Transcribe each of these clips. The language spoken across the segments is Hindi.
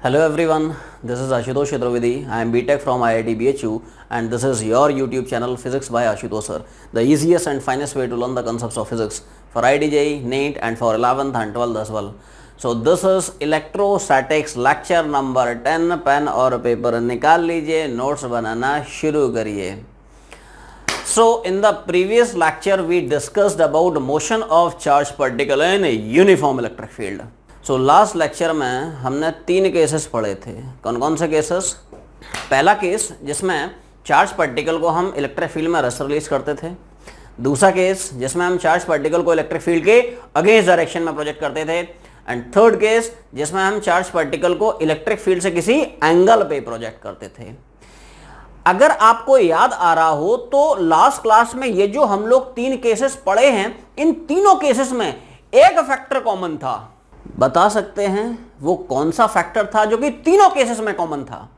Hello everyone, this is Ashutosh Chaturvedi. I am BTech from IIT BHU and this is your YouTube channel Physics by Ashutosh Sir, the easiest and finest way to learn the concepts of physics for IDJ, NEET and for 11th and 12th as well. So this is electrostatics lecture number 10. Pen और पेपर निकाल लीजिए, नोट्स बनाना शुरू करिए. So in the previous lecture we discussed about motion of charged particle in uniform electric field. So last lecture में हमने 3 केसेस पढ़े थे. कौन कौन से केसेस? पहला केस जिसमें चार्ज पार्टिकल को हम इलेक्ट्रिक फील्ड में रस रिलीज करते थे. दूसरा केस जिसमें हम चार्ज पार्टिकल को इलेक्ट्रिक फील्ड के अगेंस्ट डायरेक्शन में प्रोजेक्ट करते थे. एंड थर्ड केस जिसमें हम चार्ज पार्टिकल को इलेक्ट्रिक फील्ड से किसी एंगल पे प्रोजेक्ट करते थे. अगर आपको याद आ रहा हो तो लास्ट क्लास में ये जो हम लोग 3 केसेस पढ़े हैं, इन तीनों केसेस में एक फैक्टर कॉमन था. बता सकते हैं वो कौन सा फैक्टर था जो कि तीनों केसेस में कॉमन था?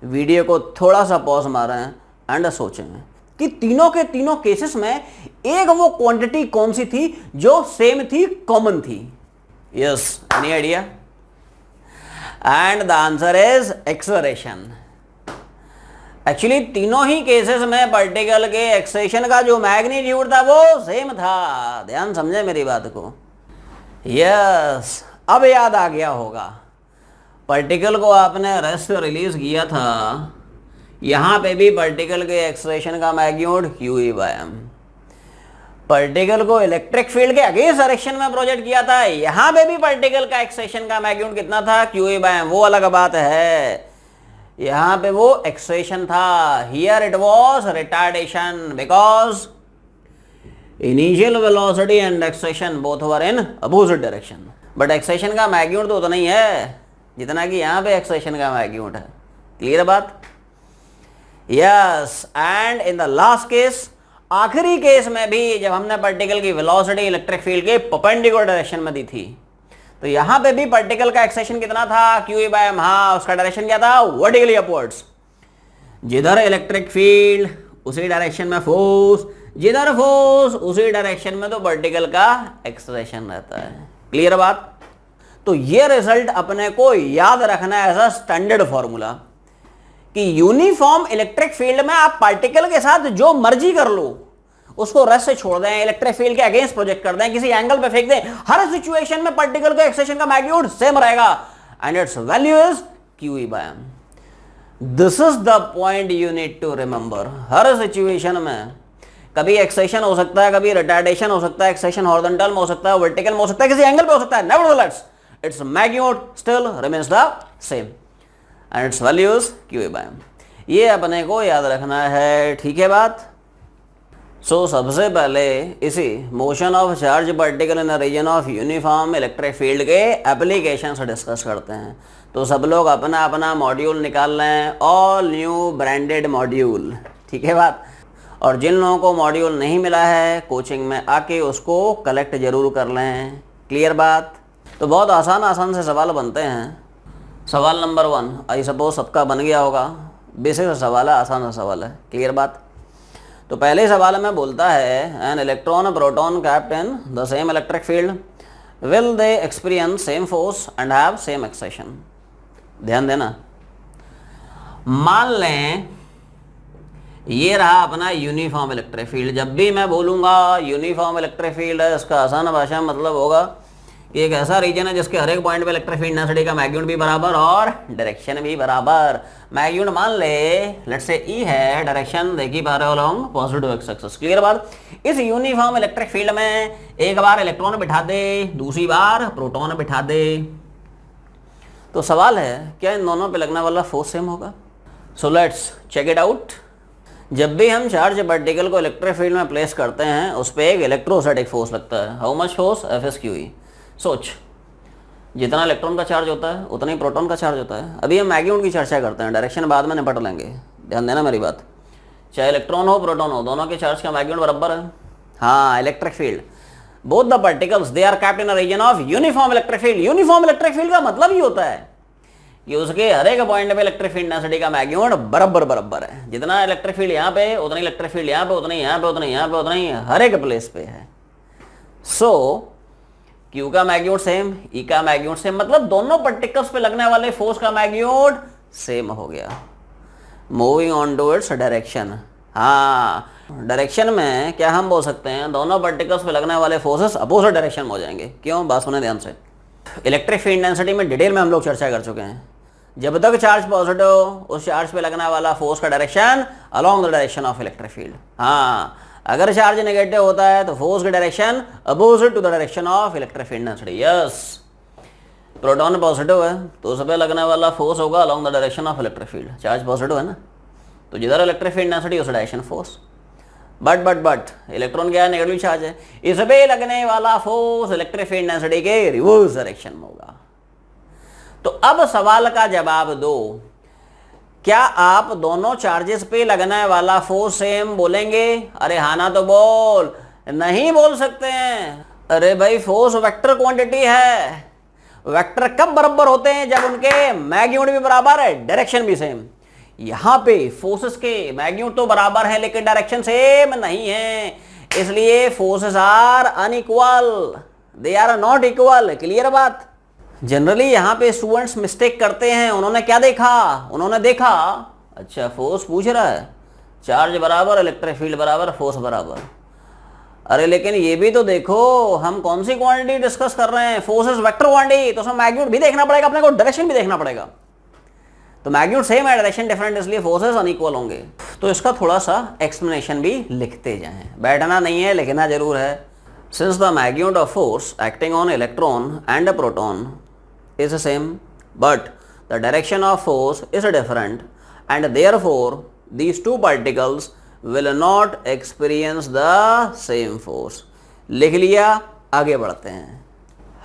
वीडियो को थोड़ा सा पॉज मारें एंड सोचें कि तीनों के तीनों केसेस में एक वो क्वांटिटी कौन सी थी जो सेम थी, कॉमन थी. Yes, any idea? And the answer is acceleration. Actually तीनों ही केसेस में पार्टिकल के एक्सेलरेशन का जो मैग्नीट्यूड था वो सेम था. ध्यान समझे मेरी बात को. यस, अब याद आ गया होगा. पार्टिकल को आपने रेस्ट रिलीज किया था, यहां पे भी पार्टिकल के एक्सेलरेशन का मैग्नीट्यूड QE/m. पार्टिकल को इलेक्ट्रिक फील्ड के अगेंस्ट डायरेक्शन में प्रोजेक्ट किया था, यहां पे भी पार्टिकल का एक्सेलरेशन का मैग्नीट्यूड कितना था? QE/m. वो अलग बात है, यहां पे वो एक्सेलरेशन था. Here it was retardation because initial velocity and acceleration both were in opposite direction. But acceleration का मैग्नीट्यूड तो उतना ही है जितना कि यहाँ पे एक्सेलरेशन का मैग्नीट्यूड है. क्लियर बात? Yes. And in the last case, आखिरी केस में भी जब हमने पार्टिकल की वेलोसिटी इलेक्ट्रिक फील्ड के परपेंडिकुलर डायरेक्शन में दी थी, तो यहाँ पे भी पार्टिकल का एक्सेलरेशन कितना था? QE/m. हाँ, उसका डायरेक्शन क्या था? Vertically upwards. जिधर इलेक्ट्रिक फील्ड उसी डायरेक्शन में फोर्स, जिधर फोर्स उसी डायरेक्शन में तो पार्टिकल का एक्सेलरेशन रहता है. क्लियर बात? तो ये रिजल्ट अपने को याद रखना है एज अ स्टैंडर्ड फॉर्मूला कि यूनिफॉर्म इलेक्ट्रिक फील्ड में आप पार्टिकल के साथ जो मर्जी कर लो, उसको रेस्ट से छोड़ दें, इलेक्ट्रिक फील्ड के अगेंस्ट प्रोजेक्ट कर दें, किसी एंगल पे फेंक दें, हर सिचुएशन में पार्टिकल का एक्सेलरेशन का मैग्नीट्यूड सेम रहेगा and its value is QE/m. This is the point you need to remember. हर सिचुएशन में कभी एक्सेलरेशन हो सकता है, कभी रिटार्डेशन हो सकता है, एक्सेलरेशन हॉरिजॉन्टल में हो सकता है, वर्टिकल में हो सकता है, किसी एंगल पे हो सकता है. Nevertheless its magnitude still remains the same and its value is QE/m. ये अपने को याद रखना है. ठीक है बात? सो सबसे पहले इसी motion of charge particle in region of uniform electric field के एप्लीकेशन से डिस्कस करते हैं. तो सब लोग अपना अपना मॉड्यूल निकाल लें, ऑल न्यू ब्रांडेड मॉड्यूल. ठीक है बात? और जिन लोगों को मॉड्यूल नहीं मिला है, कोचिंग में आके उसको कलेक्ट जरूर कर लें. क्लियर बात? तो बहुत आसान से सवाल बनते हैं. सवाल नंबर 1 आई सपोज सबका बन गया होगा. बेसिक सवाल है, आसान सा सवाल है. क्लियर बात? तो पहले सवाल में बोलता है an electron proton kept in the same electric field will they experience same force and have same acceleration. ध्यान देना. मान लें ये रहा अपना यूनिफॉर्म इलेक्ट्रिक फील्ड. जब भी मैं बोलूंगा यूनिफॉर्म इलेक्ट्रिक फील्ड है, इसका आसान भाषा में मतलब होगा कि एक ऐसा रीजन है जिसके हर एक पॉइंट पे इलेक्ट्रिक फील्ड इंटेंसिटी का मैग्नीट्यूड भी बराबर और डायरेक्शन भी बराबर. मैग्नीट्यूड मान ले लेट्स से E है, डायरेक्शन देखी पा रहे हो लोग, पॉजिटिव एक्स एक्सिस. क्लियर बात? इस यूनिफॉर्म इलेक्ट्रिक फील्ड में एक बार इलेक्ट्रॉन बिठा दे, दूसरी बार प्रोटॉन बिठा दे. तो सवाल है क्या इन दोनों पे लगने वाला फोर्स सेम होगा? So let's check it out. जब भी हम चार्ज पार्टिकल को इलेक्ट्रिक फील्ड में प्लेस करते हैं, उस पर एक इलेक्ट्रोस्टैटिक फोर्स लगता है. How much force? F/QE. सोच, जितना इलेक्ट्रॉन का चार्ज होता है उतना ही प्रोटॉन का चार्ज होता है. अभी हम मैग्नीट्यूड की चर्चा करते हैं, डायरेक्शन बाद में निपट लेंगे. ध्यान देना मेरी बात. चाहे इलेक्ट्रॉन हो प्रोटॉन हो, दोनों के चार्ज का मैग्नीट्यूड बराबर है. हाँ, electric field both the particles they are kept in a region of uniform electric field. Uniform electric field का मतलब ही होता है कि उसके हर एक पॉइंट पे इलेक्ट्रिक फील्ड इंटेंसिटी का मैग्नीट्यूड बराबर है. जितना इलेक्ट्रिक फील्ड यहाँ पे उतना ही इलेक्ट्रिक फील्ड यहाँ पे, उतना ही यहाँ पे, उतना ही यहाँ पे, उतना ही हर एक प्लेस पे है. सो क्यू का मैग्नीट्यूड सेम, ई का मैग्नीट्यूड सेम, मतलब दोनों पार्टिकल्स पे लगने वाले फोर्स का मैग्नीट्यूड सेम हो गया। Moving on to its direction, हाँ डायरेक्शन में क्या हम बोल सकते हैं, दोनों पार्टिकल्स पे लगने वाले फोर्सेस अपोजिट डायरेक्शन में हो जाएंगे। क्यों, बात सुने ध्यान से। इलेक्ट्रिक फील्ड डेंसिटी में डिटेल में हम लोग चर्चा कर चुके हैं। जब तक चार्ज पॉजिटिव, उस चार्ज पे लगने वाला फोर्स का direction along the direction of electric field. हाँ, अगर चार्ज नेगेटिव होता है तो फोर्स की direction opposite to the direction of electric field density. Yes, proton positive है तो उस पर लगने वाला फोर्स होगा along the direction of electric field. Charge positive है ना, तो जिधर इलेक्ट्रिक फील्ड डेंसिटी उस डायरेक्शन फोर्स। बट इलेक्ट्रॉन क्या है, नेगेटिव चार्ज है, इस पे लगने वाला फोर्स इलेक्ट्रिक फील्ड डेंसिटी के रिवर्स डायरेक्शन में होगा। तो अब सवाल का जवाब दो, क्या आप दोनों चार्जेस पे लगने वाला फोर्स सेम बोलेंगे? अरे हाँ ना तो बोल, नहीं बोल सकते हैं। अरे भाई फोर्स वेक्टर क्वांटिटी है, वेक्टर कब बराबर होते हैं, जब उनके मैग्नीट्यूड भी बराबर है, डायरेक्शन भी सेम। यहां पे फोर्सेस के मैग्नीट्यूड तो बराबर है लेकिन डायरेक्शन सेम नहीं है, इसलिए forces are unequal, they are not equal. Clear बात। जनरली यहाँ पे स्टूडेंट्स मिस्टेक करते हैं। उन्होंने क्या देखा, उन्होंने देखा अच्छा फोर्स पूछ रहा है, चार्ज बराबर, इलेक्ट्रिक फील्ड बराबर, फोर्स बराबर। अरे लेकिन ये भी तो देखो, हम कौन सी क्वांटिटी डिस्कस कर रहे हैं, फोर्सेस वेक्टर क्वांटिटी, तो उसमें मैग्नीट्यूड भी देखना पड़ेगा अपने को, डायरेक्शन भी देखना पड़ेगा। तो मैग्नीट्यूड सेम है, डायरेक्शन डिफरेंट, इसलिए फोर्सेस अनइक्वल होंगे। तो इसका थोड़ा सा एक्सप्लेनेशन भी लिखते जाएं, बैठना नहीं है, लिखना जरूर है। Since the magnitude of force acting on electron and a proton is the same, but the direction of force is different, and therefore these two particles will not experience the same force। लिख लिया, आगे बढ़ते हैं।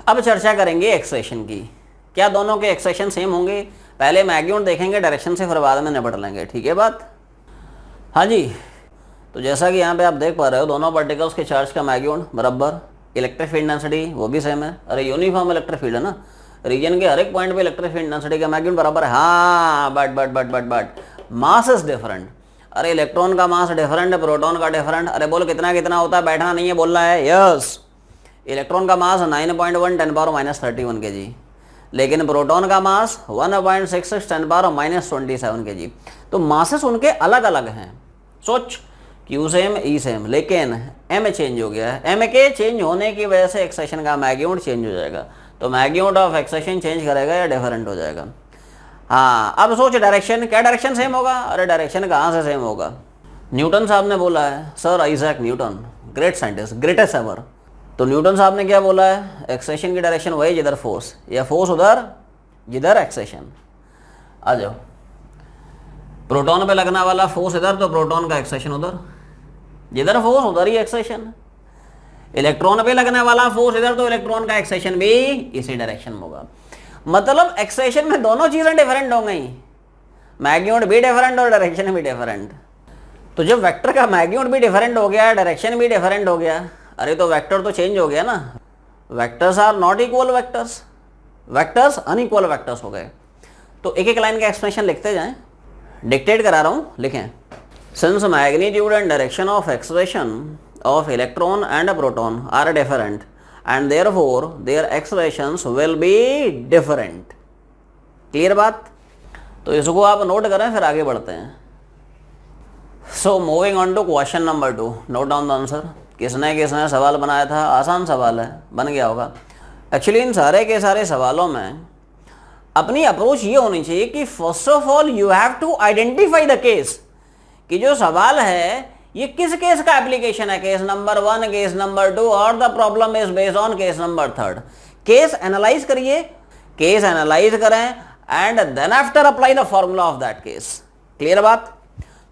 अब चर्चा करेंगे एक्सेशन की। क्या दोनों के एक्सेशन सेम होंगे? पहले मैग्नीट्यूड देखेंगे, डायरेक्शन से फिर बाद में निपट लेंगे। ठीक है बात? हाँ जी। तो जैसा कि यहाँ पे आप देख पा रहे हो, दोनों पार्टिकल्स के चार्ज का मैग्नीट्यूड बराबर, इलेक्ट्रिक फील्ड डेंसिटी वो भी सेम है। अरे यूनिफॉर्म इलेक्ट्रिक फील्ड है ना, रीजन के हर एक पॉइंट पे इलेक्ट्रिक फील्ड डेंसिटी का मैग्नीट्यूड बराबर है। हाँ, बट मास इज डिफरेंट। अरे इलेक्ट्रॉन का मास डिफरेंट है, प्रोटॉन का डिफरेंट। अरे बोल कितना कितना होता है, बैठना नहीं है, बोलना है। यस, इलेक्ट्रॉन का मास 9.1 10⁻⁻31 kg, लेकिन प्रोटॉन का मास 1.66 10⁻⁻27 kg। तो मासेस उनके अलग अलग हैं। सोच, क्यू सेम, ई सेम, लेकिन एम चेंज हो गया है। एम के चेंज होने की वजह से एक्सेशन का मैग्नीट्यूड चेंज हो जाएगा। तो मैग्नीट्यूड ऑफ एक्सेशन चेंज करेगा या डिफरेंट हो जाएगा। हाँ, अब सोच डायरेक्शन, क्या डायरेक्शन सेम होगा? अरे डायरेक्शन कहाँ से सेम होगा? न्यूटन साहब ने बोला है, sir Isaac Newton, great scientist, greatest ever. तो न्यूटन साहब ने क्या बोला है, एक्सेशन की डायरेक्शन वही जिधर फोर्स, या फोर्स उधर जिधर एक्सेशन। आ जाओ, प्रोटॉन पे लगने वाला फोर्स इधर, तो प्रोटॉन का एक्सेशन उधर, जिधर फोर्स उधर ही एक्सेशन। इलेक्ट्रॉन पे लगने वाला फोर्स इधर, तो इलेक्ट्रॉन का एक्सेशन भी इसी डायरेक्शन में होगा। मतलब एक्सेशन में दोनों चीजें डिफरेंट हो गई, मैग्नीट्यूड भी डिफरेंट और डायरेक्शन भी डिफरेंट। तो जब वेक्टर का मैग्नीट्यूड भी डिफरेंट हो गया, डायरेक्शन भी डिफरेंट हो गया, अरे तो वेक्टर तो चेंज हो गया ना। Vectors are not equal vectors, vectors unequal vectors हो गए। तो एक एक लाइन का एक्सप्लेनेशन लिखते जाएं, डिक्टेट करा रहा हूं, लिखें। Since magnitude and direction of acceleration of electron and a proton are different and therefore their accelerations will be different। Clear बात? तो इसको आप नोट करें, फिर आगे बढ़ते हैं। So moving on to question number 2, note down the answer. किसने सवाल बनाया था? आसान सवाल है, बन गया होगा। एक्चुअली इन सारे के सारे सवालों में अपनी अप्रोच ये होनी चाहिए कि first of all you have to identify the case, कि जो सवाल है ये किस केस का एप्लीकेशन है, केस नंबर 1, केस नंबर 2, और the problem is based on case number 3। Case analyse करिए, केस एनालाइज करें and then after apply the formula of that case. Clear बात?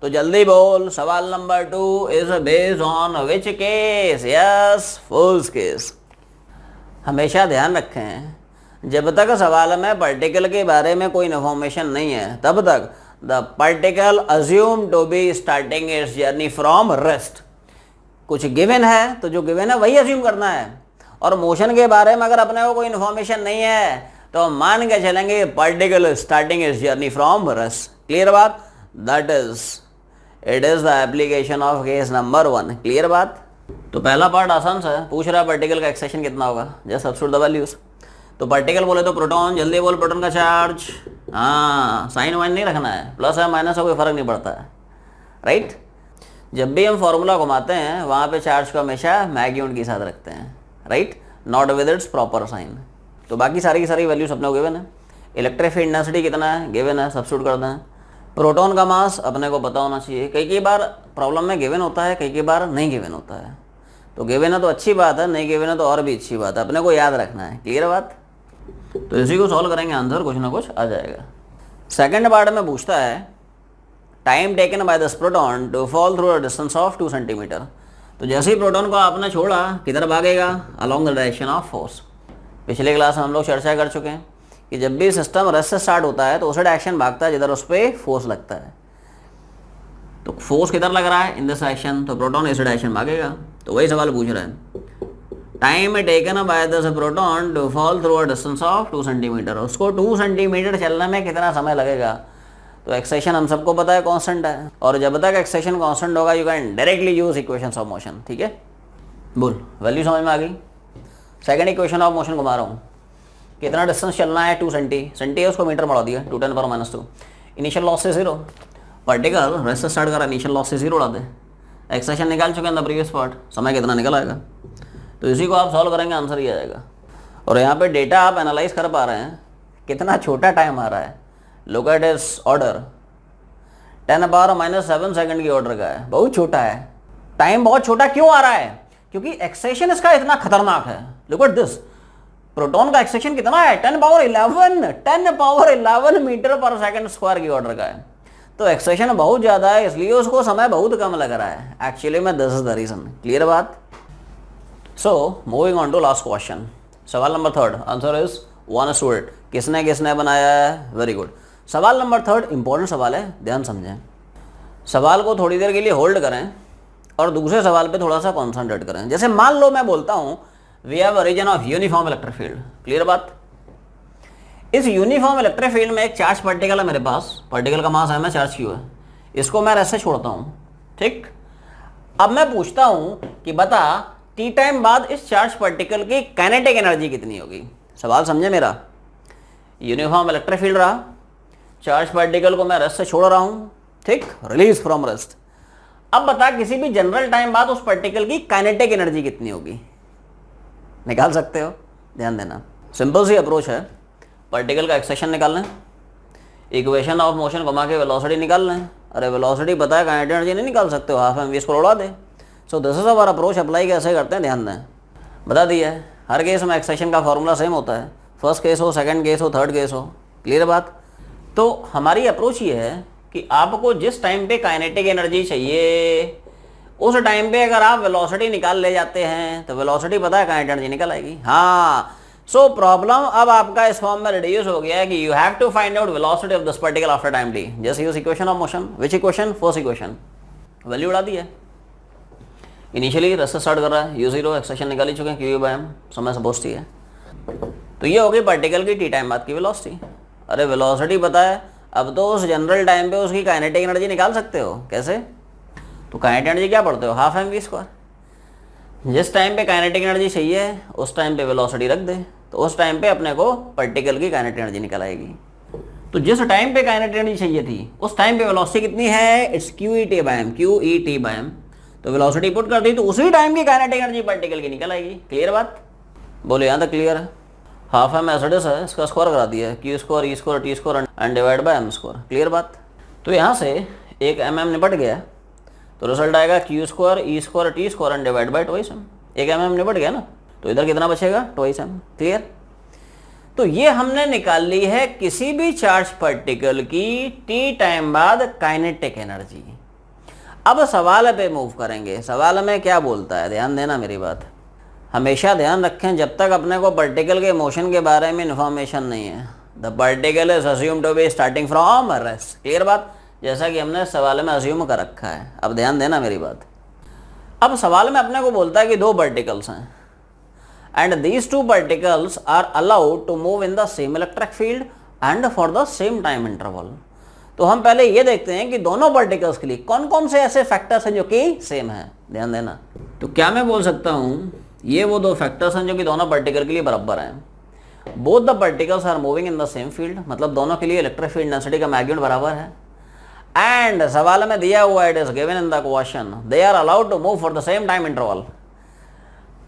तो जल्दी बोल, सवाल number 2 is based on which case? Yes, first case. हमेशा ध्यान रखें, जब तक सवाल में पार्टिकल के बारे में कोई इन्फॉर्मेशन नहीं है, तब तक the particle assumed to be starting its journey from rest। कुछ गिवन है तो जो गिवन है वही अज्यूम करना है। और मोशन के बारे में अगर अपने को कोई इन्फॉर्मेशन नहीं है तो मान के चलेंगे particle starting its journey from rest. Clear बात? That is it is the application of case number 1। Clear बात? तो पहला पार्ट आसान सा है, पूछ रहा है पार्टिकल का एक्सेशन कितना होगा, जस्ट सब्स्टिट्यूट द वैल्यूज। तो पार्टिकल बोले तो प्रोटॉन, जल्दी बोल प्रोटॉन का चार्ज, हाँ साइन वाइन नहीं रखना है, प्लस है माइनस है कोई फर्क नहीं पड़ता है, राइट। जब भी हम फॉर्मूला घुमाते हैं वहाँ पे चार्ज को हमेशा मैग्नीट्यूड के साथ रखते हैं, right, not with its proper sign. तो बाकी सारी की सारी वैल्यूज अपने को गिवन है। इलेक्ट्रिक फील्ड डेंसिटी कितना है, गिवन है, सब्स्टिट्यूट कर दें। प्रोटॉन का मास अपने को पता होना चाहिए, कई बार प्रॉब्लम में गिवन होता है, कई बार नहीं गिवन होता है। तो गिवन है तो अच्छी बात है, नहीं गिवन है तो और भी अच्छी बात है, अपने को याद रखना है, क्लियर बात। तो इसी को सॉल्व करेंगे, आंसर कुछ ना कुछ आ जाएगा। सेकंड पार्ट में पूछता है time taken by this proton to fall through a distance of 2 centimetre. तो जैसे ही प्रोटॉन को आपने छोड़ा किधर भागेगा, along the direction of force. पिछले क्लास में हम लोग चर्चा कर चुके हैं कि जब भी सिस्टम रेस्ट से स्टार्ट होता है तो उसे डायरेक्शन भागता है जिधर उस पर फोर्स लगता है। तो फोर्स किधर लग रहा है, इन दिस डायरेक्शन, तो प्रोटॉन इस डायरेक्शन भागेगा। तो वही सवाल पूछ रहा है, time taken by this proton to fall through a distance of 2 centimetre. उसको 2 सेंटीमीटर चलने में कितना समय लगेगा। तो एक्सेशन हम सबको पता है कांस्टेंट है, और जब तक एक्सेशन कांस्टेंट होगा you can directly use equations of motion, ठीक है। बोल वैल्यू समझ में आ गई। सेकंड इक्वेशन ऑफ मोशन घुमा रहा हूँ, कितना डिस्टेंस चलना है, 2 सेंटी है, उसको मीटर बढ़ा दिया 2 × 10⁻²। इनिशियल लॉस से 0, पार्टिकल रेस्ट से स्टार्ट करा, इनिशियल लॉस से 0 उड़ा दे। एक्सेशन निकाल चुके हैं द प्रीवियस पार्ट, समय कितना निकल आएगा। तो इसी को आप सॉल्व करेंगे, आंसर ही आ जाएगा। और यहाँ पे डेटा आप एनालाइज कर पा रहे हैं, कितना छोटा टाइम आ रहा है। Look at this order, 10⁻⁻7 second की ऑर्डर का है, बहुत छोटा है। टाइम बहुत छोटा क्यों आ रहा है, क्योंकि एक्सेशन इसका इतना खतरनाक है। लुक एट दिस, प्रोटॉन का एक्सेशन कितना है, 10⁻11 मीटर पर सेकंड स्क्वायर की ऑर्डर का है। तो एक्सेशन बहुत ज्यादा है, इसलिए उसको समय बहुत कम लग रहा है। एक्चुअली में this is the reason, clear बात। So moving on to last question, सवाल नंबर 3, आंसर इज 1:8। किसने किसने बनाया है, वेरी गुड। सवाल नंबर 3 इंपॉर्टेंट सवाल है, ध्यान समझें। सवाल को थोड़ी देर के लिए होल्ड करें और दूसरे सवाल पे थोड़ा सा कॉन्सेंट्रेट करें। जैसे मान लो मैं बोलता हूं we have a region of uniform electric field, clear बात। इस यूनिफॉर्म इलेक्ट्रिक फील्ड में एक चार्ज पार्टिकल है मेरे पास, पार्टिकल का मास है, मैं चार्ज क्यू है, इसको मैं ऐसे छोड़ता हूं, ठीक। अब मैं पूछता हूं कि बता टी टाइम बाद इस चार्ज पार्टिकल की काइनेटिक एनर्जी कितनी होगी। सवाल समझे मेरा, यूनिफॉर्म इलेक्ट्रिक फील्ड रहा, चार्ज पार्टिकल को मैं रेस्ट से छोड़ रहा हूं, ठीक, रिलीज फ्रॉम रेस्ट। अब बता किसी भी जनरल टाइम बाद उस पार्टिकल की काइनेटिक एनर्जी कितनी होगी, निकाल सकते हो, ध्यान देना। सिंपल सी अप्रोच है, पार्टिकल का एक्सेशन निकाल लें, इक्वेशन ऑफ मोशन घुमा के वेलोसिटी निकाल लें। अरे वेलोसिटी पता है, काइनेटिक एनर्जी नहीं निकाल सकते हो, हाफ एम वी इसको उड़ा दे। So this is our approach, apply कैसे करते हैं ध्यान दें, बता दिया है। हर केस में एक्सेशन का फॉर्मूला सेम होता है, फर्स्ट केस हो, सेकंड केस हो, थर्ड केस हो, क्लियर बात। तो हमारी अप्रोच ये है कि आपको जिस टाइम पे काइनेटिक एनर्जी चाहिए उस टाइम पे अगर आप वेलोसिटी निकाल ले जाते हैं तो वेलोसिटी पता है काइनेटिक एनर्जी निकल आएगी। हाँ, सो प्रॉब्लम अब आपका इस फॉर्म में रिड्यूस हो गया है कि you have to find out velocity of this particle after time T. Just use equation of motion, which equation, first equation, value उड़ा दी है। इनिशियली रेस्ट स्टार्ट कर रहा है, u0 एक्सेशन निकाल ही चुके हैं, q/m समय से पहुंचती है। तो ये हो गई पार्टिकल की टी टाइम बाद की वेलोसिटी। अरे वेलोसिटी पता है, अब तो उस जनरल टाइम पे उसकी काइनेटिक एनर्जी निकाल सकते हो, कैसे। तो काइनेटिक एनर्जी क्या पढ़ते हो, हाफ एम वी स्क्वायर। जिस टाइम पे काइनेटिक एनर्जी चाहिए उस टाइम पे वेलोसिटी रख दे, तो उस टाइम पे अपने को पार्टिकल की काइनेटिक एनर्जी निकल आएगी। तो जिस टाइम पे काइनेटिक एनर्जी चाहिए थी उस टाइम पे वेलोसिटी कितनी है, इट्स QET/m। तो वेलोसिटी पुट कर दी तो उसी टाइम की काइनेटिक एनर्जी पार्टिकल की निकल आएगी, क्लियर बात। बोलो यहाँ तक क्लियर है। हाफ एम एसिडस है, इसका स्क्वायर करा दिया है, Q², E², T² and divide by m², clear बात। तो यहाँ से एक mm निपट गया, तो रिजल्ट आएगा Q², E² T² and divide by 2m। एक mm निपट गया ना, तो इधर कितना बचेगा, 2m, क्लियर। तो ये हमने निकाल ली है किसी भी चार्ज पार्टिकल की टी टाइम बाद काइनेटिक एनर्जी। अब सवाल पे मूव करेंगे, सवाल में क्या बोलता है, ध्यान देना मेरी बात। हमेशा ध्यान रखें जब तक अपने को पार्टिकल के मोशन के बारे में इन्फॉर्मेशन नहीं है, the particle is assume to be starting from rest, clear बात, जैसा कि हमने सवाल में अज्यूम कर रखा है। अब ध्यान देना मेरी बात। अब सवाल में अपने को बोलता है कि 2 पार्टिकल्स हैं and these 2 particles are allowed to move in the same electric field and for the same time interval. तो हम पहले ये देखते हैं कि दोनों पार्टिकल्स के लिए कौन कौन से ऐसे फैक्टर्स हैं जो कि सेम है, ध्यान देना। तो क्या मैं बोल सकता हूँ ये वो दो फैक्टर्स हैं जो कि दोनों पार्टिकल के लिए बराबर हैं। Both the particles are moving in the same field, मतलब दोनों के लिए इलेक्ट्रिक फील्ड डेंसिटी का मैग्नीट्यूड बराबर है। एंड सवाल में दिया हुआ it is given in the question they are allowed to move for the same time interval.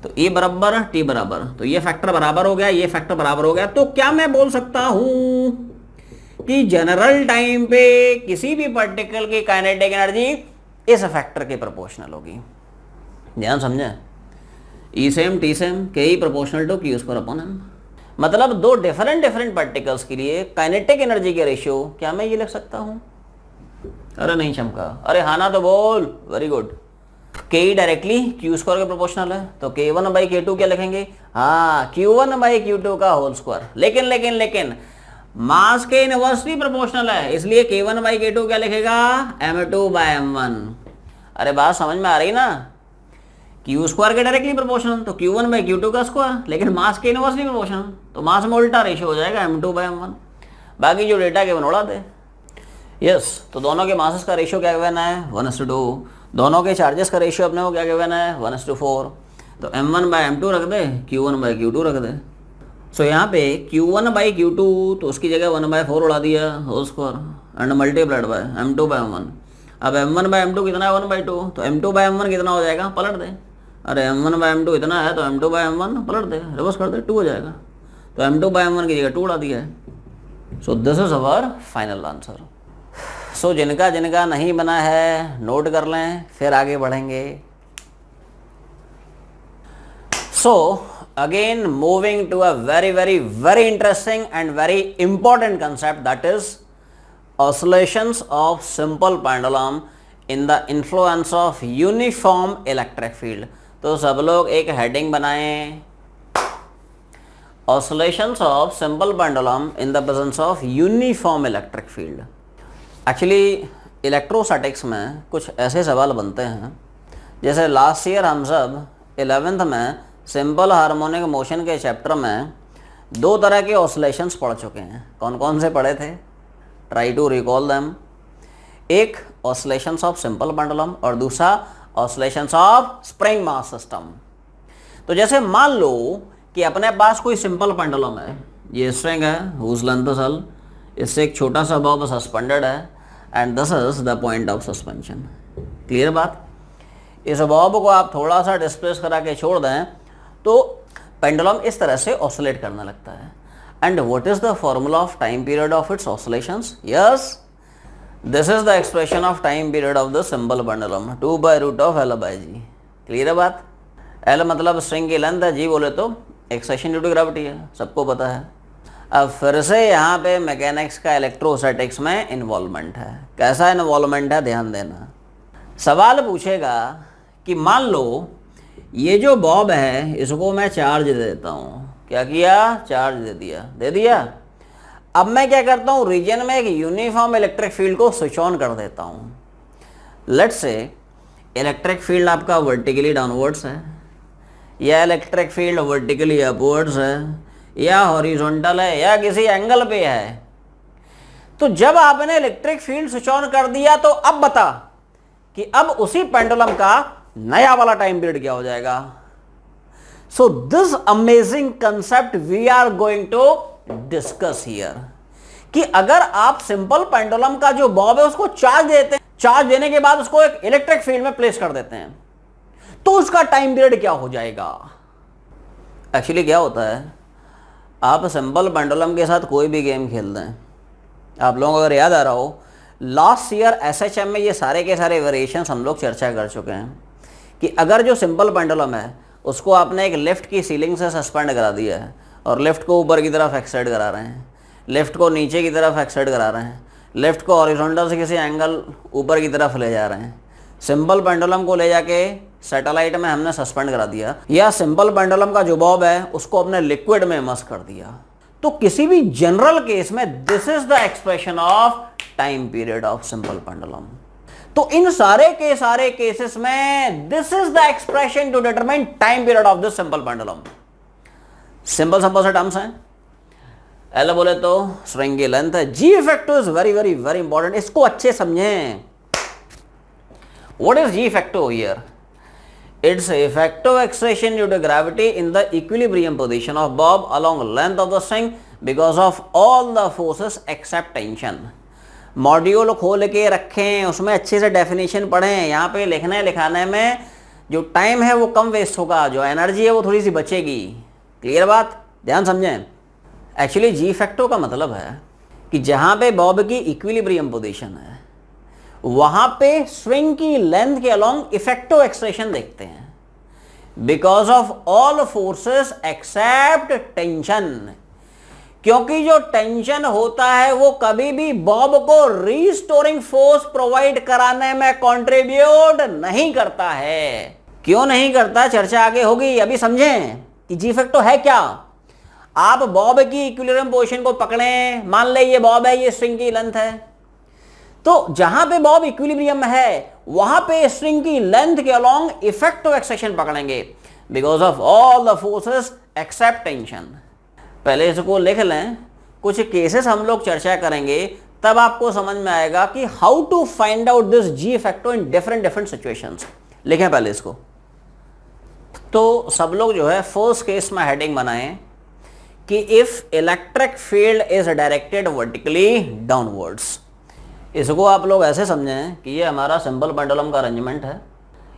तो E बराबर T बराबर, तो ये फैक्टर बराबर हो गया, ये फैक्टर बराबर हो गया। तो क्या मैं बोल सकता हूं कि जनरल टाइम पे किसी भी पार्टिकल की काइनेटिक एनर्जी इस फैक्टर के प्रोपोर्शनल होगी। ध्यान समझे, E सेम T सेम के E proportional to Q square upon M। मतलब दो डिफरेंट पार्टिकल्स के लिए काइनेटिक एनर्जी के रेशियो क्या मैं ये लिख सकता हूं? अरे नहीं चमका, अरे हाँ ना तो बोल, वेरी गुड। के ई डायरेक्टली क्यू स्क्वायर के प्रोपोर्शनल है, तो K1 बाई K2 क्या लिखेंगे? हाँ, Q1 बाई Q2 का होल स्क्वायर। लेकिन मास के इनवर्सली प्रोपोर्शनल है, इसलिए K1 बाई K2 क्या लिखेगा? M2 by M1। अरे बात समझ में आ रही ना? क्यू स्क्वायर के डायरेक्टली प्रोपोर्शनल तो Q1 बाई Q2 का स्क्वायर, लेकिन मास के इनवर्सली प्रोपोर्शनल तो मास में उल्टा रेशियो हो जाएगा M2 बाई M1। बाकी जो डेटा के उड़ा दे। यस, तो दोनों के मासेस का रेशियो क्या गिवन है? 1:2। दोनों के चार्जेस का रेशियो अपने को क्या गिवन है? 1:4। तो M1 बाई M2 रख दे, Q1 बाई Q2 रख दे। सो यहाँ पे Q1 बाई Q2 तो उसकी जगह 1/4 उड़ा दिया whole square and multiplied by M2 by M1। अब M1 बाई M2 कितना है? 1/2। तो M2 बाई M1 कितना हो जाएगा? पलट दे। अरे M1 बाई M2 इतना है तो M2 बाई M1 पलट दे, रिवर्स कर दे, 2 हो जाएगा। तो M2 बाई M1 की जगह 2 उड़ा दिया है। So this is our final answer. So जिनका नहीं बना है नोट कर लें, फिर आगे बढ़ेंगे। So again moving to a very interesting and very important concept, that is oscillations of simple pendulum in the influence of uniform electric field। तो सब लोग एक हेडिंग बनाएं, oscillations of simple pendulum in the presence of uniform electric field। Actually electrostatics में कुछ ऐसे सवाल बनते हैं, जैसे लास्ट ईयर हम सब 11th में सिंपल हार्मोनिक मोशन के चैप्टर में 2 तरह के ऑसिलेशंस पढ़ चुके हैं। कौन कौन से पढ़े थे? Try to recall them. एक ऑसिलेशंस ऑफ सिंपल पेंडुलम और दूसरा oscillations of spring mass system. तो जैसे मान लो कि अपने पास कोई सिंपल पेंडुलम है, ये स्ट्रिंग है हुज लेंथ इज L, इससे एक छोटा सा बॉब सस्पेंडेड है and this is the point of suspension. Clear बात? इस बॉब को आप थोड़ा सा डिस्प्लेस करा के छोड़ दें तो पेंडुलम इस तरह से ऑसिलेट करने लगता है। And what is the formula of time period of its oscillations? Yes, this is the expression of time period of the simple pendulum, 2/√L/G। Clear है बात? L मतलब स्ट्रिंग की लेंथ है, G बोले तो एक्सेशन ड्यू टू ग्रेविटी है, सबको पता है। अब फिर से यहाँ पे मैकेनिक्स का इलेक्ट्रोस्टैटिक्स में इन्वॉल्वमेंट है। कैसा इन्वॉल्वमेंट है? ध्यान देना। सवाल पूछेगा कि मान लो ये जो बॉब है इसको मैं चार्ज दे देता हूँ। क्या किया? चार्ज दे दिया। अब मैं क्या करता हूँ? रीजन में एक यूनिफॉर्म इलेक्ट्रिक फील्ड को स्विच ऑन कर देता हूँ। लेट्स से इलेक्ट्रिक फील्ड आपका वर्टिकली डाउनवर्ड्स है, या इलेक्ट्रिक फील्ड वर्टिकली अपवर्ड्स है, या हॉरिजॉन्टल है, या किसी एंगल पे है। तो जब आपने इलेक्ट्रिक फील्ड स्विच ऑन कर दिया तो अब बता कि अब उसी पेंडुलम का नया वाला टाइम पीरियड क्या हो जाएगा। So this amazing concept we are going to discuss here कि अगर आप सिंपल पेंडुलम का जो बॉब है उसको चार्ज देते हैं, चार्ज देने के बाद उसको एक इलेक्ट्रिक फील्ड में प्लेस कर देते हैं, तो उसका टाइम पीरियड क्या हो जाएगा। एक्चुअली क्या होता है, आप सिंपल पेंडुलम के साथ कोई भी गेम खेल दें, आप लोगों को अगर याद आ रहा हो लास्ट ईयर एसएचएम में ये सारे के सारे वेरिएशंस हम लोग चर्चा कर चुके हैं कि अगर जो सिंपल पेंडुलम है उसको आपने एक लिफ्ट की सीलिंग से सस्पेंड करा दिया है और लिफ्ट को ऊपर की तरफ एक्साइड करा रहे हैं, लिफ्ट को नीचे की तरफ एक्साइड करा रहे हैं, लिफ्ट को हॉरिजॉन्टल से किसी एंगल ऊपर की तरफ ले जा रहे हैं, सिंपल पेंडुलम को ले जाके सैटेलाइट में हमने सस्पेंड करा दिया, या सिंपल पेंडुलम का जो बॉब है उसको अपने लिक्विड में इमर्स कर दिया, तो किसी भी जनरल केस में this is the expression of time period of simple pendulum. तो इन सारे के सारे केसेस में this is the expression to determine time period of this simple pendulum. Simple से टर्म्स हैं। एल बोले तो स्ट्रिंग की लेंथ है, g effective is very very very important, इसको अच्छे समझें। What is g effective here? Its effective acceleration due to gravity in the equilibrium position of bob along length of the string because of all the forces except tension. Module खोल के रखें, उसमें अच्छे से डेफिनेशन पढ़ें. यहाँ पे लिखने लिखाने में जो टाइम है वो कम वेस्ट होगा, जो एनर्जी है वो थोड़ी सी बचेगी. क्लियर बात, ध्यान समझें. एक्चुअली जी फैक्टो का मतलब है कि जहाँ पे बॉब की इक्विलिब्रियम पोजीशन है वहां पे स्विंग की लेंथ के अलोंग इफेक्टिव एक्सलेशन देखते हैं because of all forces except tension. क्योंकि जो टेंशन होता है वो कभी भी बॉब को रीस्टोरिंग फोर्स प्रोवाइड कराने में कंट्रीब्यूट नहीं करता है. क्यों नहीं करता, चर्चा आगे होगी. अभी समझें कि जी फैक्टो है क्या. आप बॉब की इक्विलिब्रियम पोजीशन को पकड़ें, मान ले ये बॉब है, ये स्ट्रिंग की लेंथ है, तो जहां पे बॉब इक्विलिब्रियम में है वहां पे स्ट्रिंग की लेंथ के अलोंग इफेक्टिव एक्सेशन पकड़ेंगे because of all the forces except tension. पहले इसको लिख लें, कुछ केसेस हम लोग चर्चा करेंगे, तब आपको समझ में आएगा कि how to find out this g factor in different situations. लिखें पहले इसको. तो सब लोग जो है फर्स्ट केस में हेडिंग बनाएं कि if electric field is directed vertically downwards. इसको आप लोग ऐसे समझें कि ये हमारा सिंपल पेंडुलम का अरेंजमेंट है.